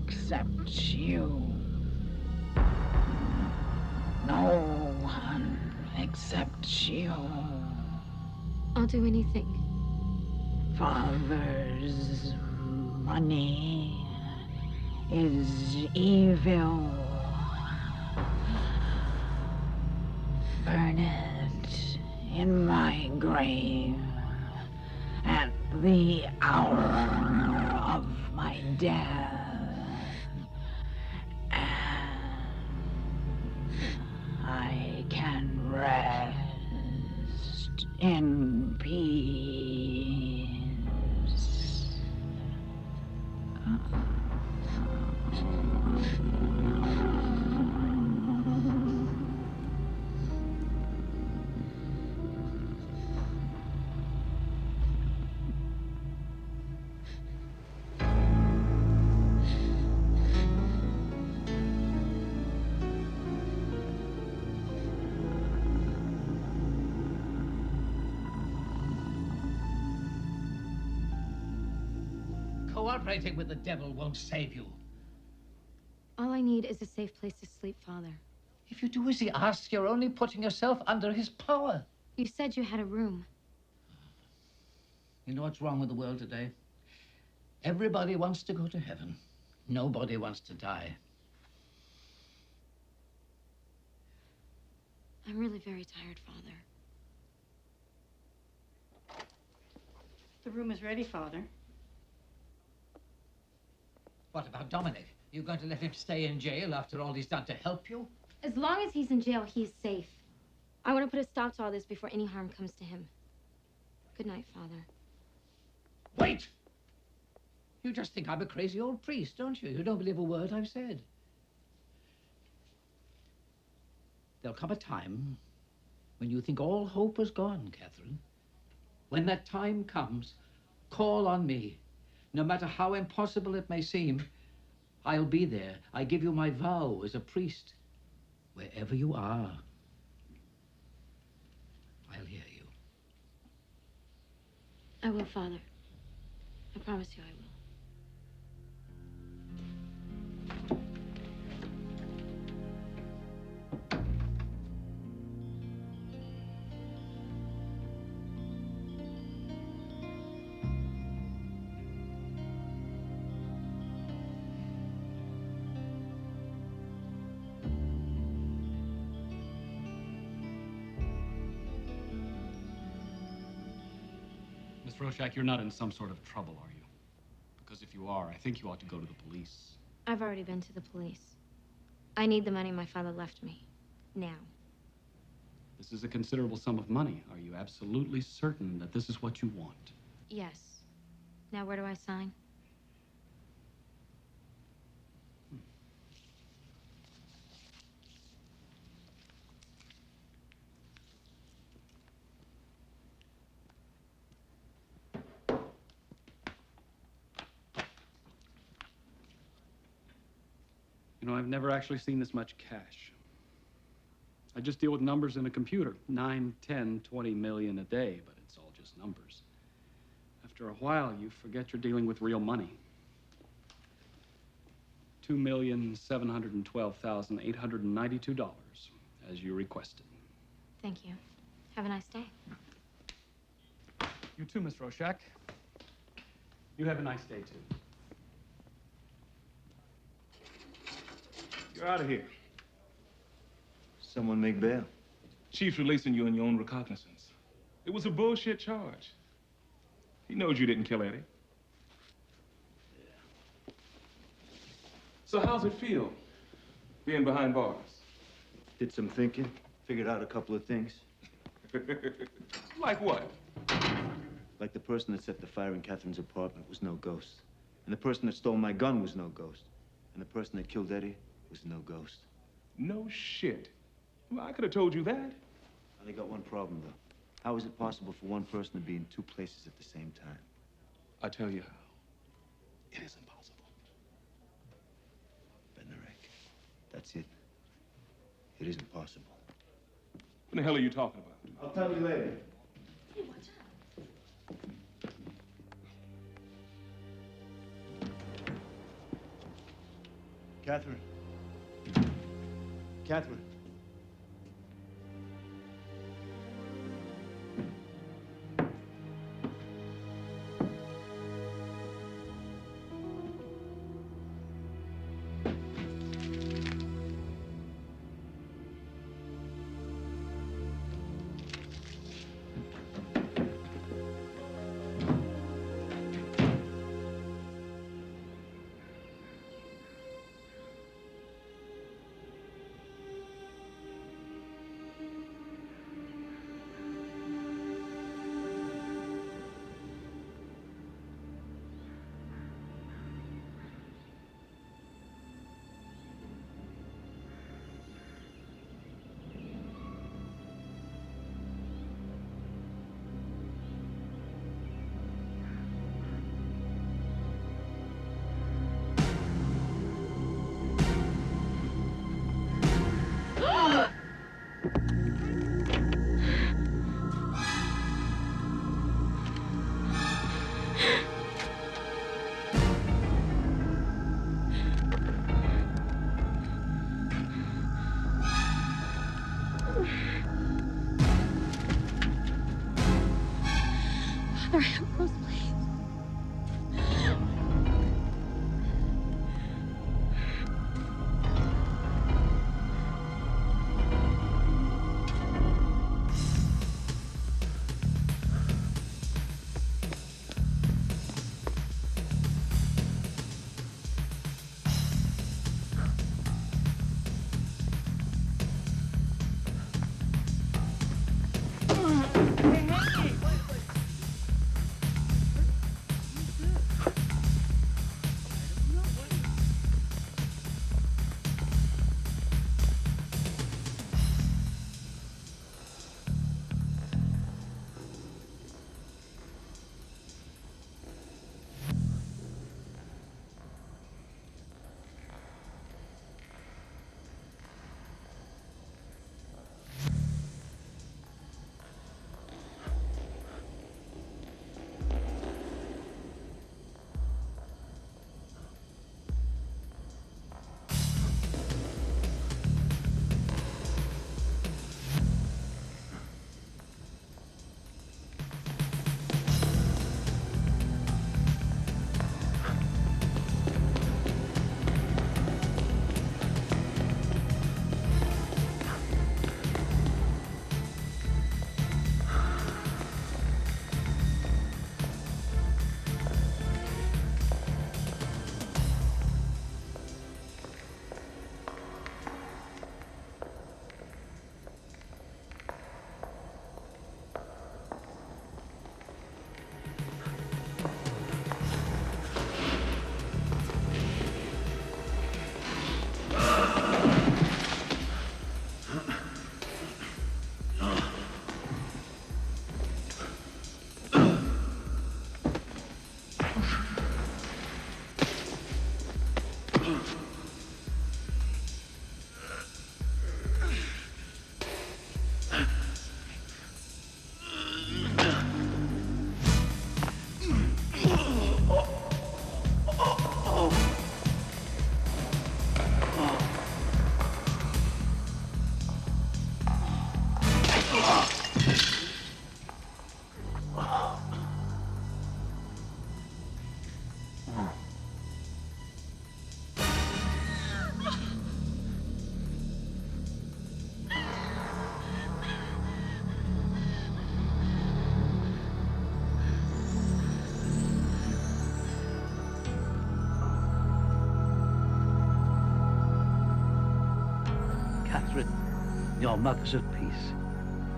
except you. No one except you. I'll do anything. Father's money is evil. Burn it in my grave at the hour of my death. And I can rest in peace. Cooperating with the devil won't save you. All I need is a safe place to sleep, Father. If you do as he asks, you're only putting yourself under his power. You said you had a room. You know what's wrong with the world today? Everybody wants to go to heaven. Nobody wants to die. I'm really very tired, Father. The room is ready, Father. What about Dominic? You going to let him stay in jail after all he's done to help you? As long as he's in jail, he's safe. I want to put a stop to all this before any harm comes to him. Good night, Father. Wait! You just think I'm a crazy old priest, don't you? You don't believe a word I've said. There'll come a time when you think all hope is gone, Catherine. When that time comes, call on me. No matter how impossible it may seem, I'll be there. I give you my vow as a priest. Wherever you are, I'll hear you. I will, Father. I promise you I will. Miss Roshak, you're not in some sort of trouble, are you? Because if you are, I think you ought to go to the police. I've already been to the police. I need the money my father left me. Now. This is a considerable sum of money. Are you absolutely certain that this is what you want? Yes. Now where do I sign? You know, I've never actually seen this much cash. I just deal with numbers in a computer. 9, 10, 20 million a day, but it's all just numbers. After a while, you forget you're dealing with real money. $2,712,892, as you requested. Thank you. Have a nice day. You too, Miss Roshak. You have a nice day, too. You're out of here. Someone make bail. Chief's releasing you on your own recognizance. It was a bullshit charge. He knows you didn't kill Eddie. So how's it feel, being behind bars? Did some thinking, figured out a couple of things. Like what? Like the person that set the fire in Catherine's apartment was no ghost. And the person that stole my gun was no ghost. And the person that killed Eddie was no ghost. No shit. Well, I could have told you that. I only got one problem, though. How is it possible for one person to be in two places at the same time? I tell you how. It is impossible. Benarek, that's it. It isn't possible. What the hell are you talking about? I'll tell you later. Hey, watch out. Catherine. Catherine. Father Ambrose, please. Catherine, your mother's at peace.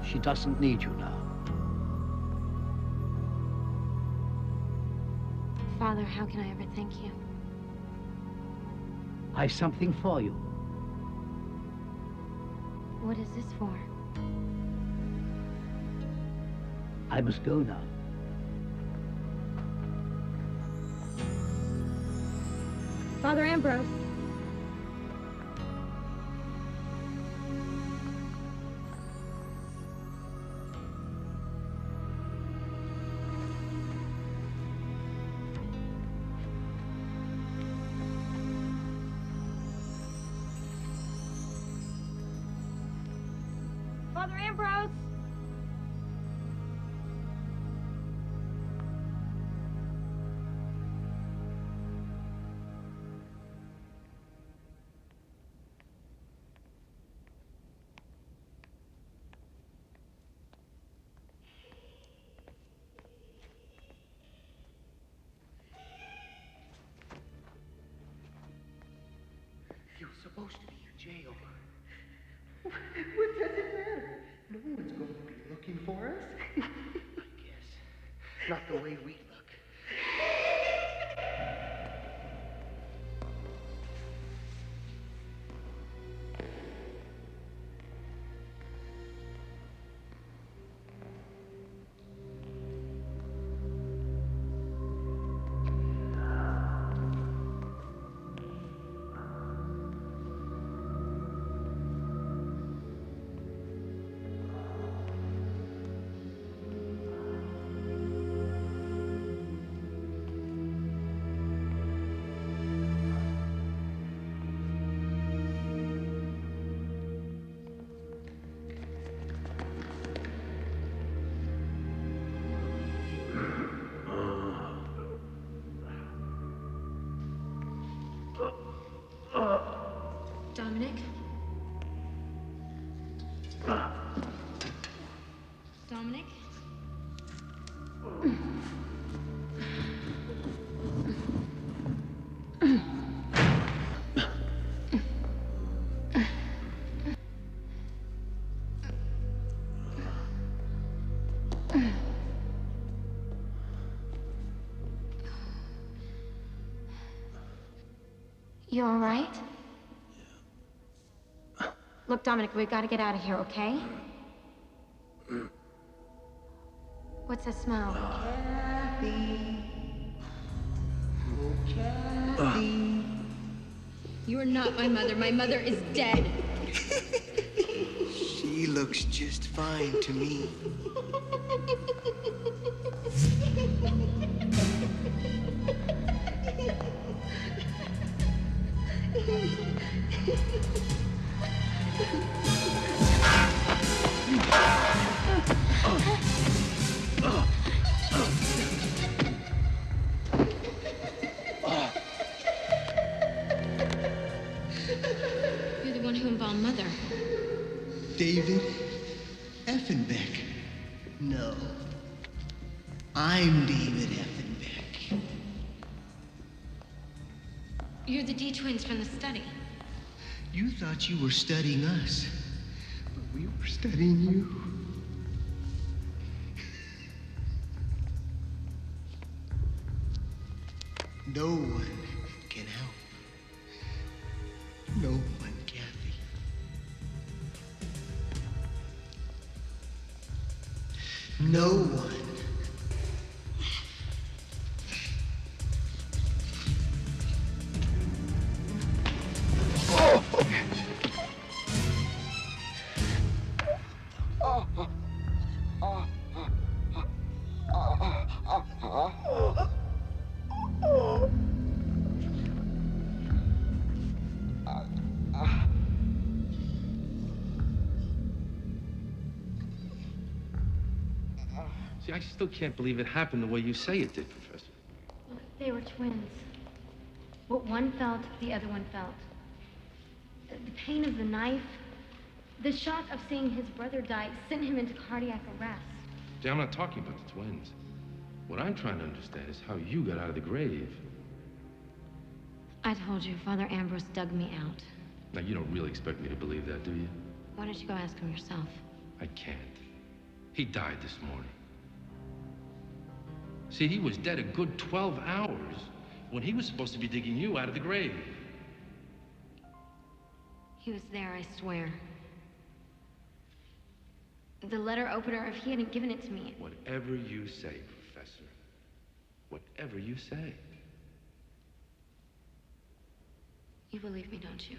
She doesn't need you now. Father, how can I ever thank you? I've something for you. What is this for? I must go now. Father Ambrose. Father Ambrose! You're supposed to be in jail. What does it matter? No one's going to be looking for us. I guess. Not the way we look. Dominic? Dominic? You all right? Look, Dominic, we've got to get out of here, okay? What's that smell? Kathy. Oh, Kathy. You are not my mother. My mother is dead. She looks just fine to me. You're the one who involved Mother. David Effenbeck. No. I'm David Effenbeck. You're the D twins from the study. You thought you were studying us, but we were studying you. No one can help. No one, Kathy. No one. See, I still can't believe it happened the way you say it did, Professor. They were twins. What one felt, the other one felt. The pain of the knife, the shock of seeing his brother die sent him into cardiac arrest. See, I'm not talking about the twins. What I'm trying to understand is how you got out of the grave. I told you, Father Ambrose dug me out. Now, you don't really expect me to believe that, do you? Why don't you go ask him yourself? I can't. He died this morning. See, he was dead a good 12 hours when he was supposed to be digging you out of the grave. He was there, I swear. The letter opener, if he hadn't given it to me... Whatever you say, Professor. Whatever you say. You believe me, don't you?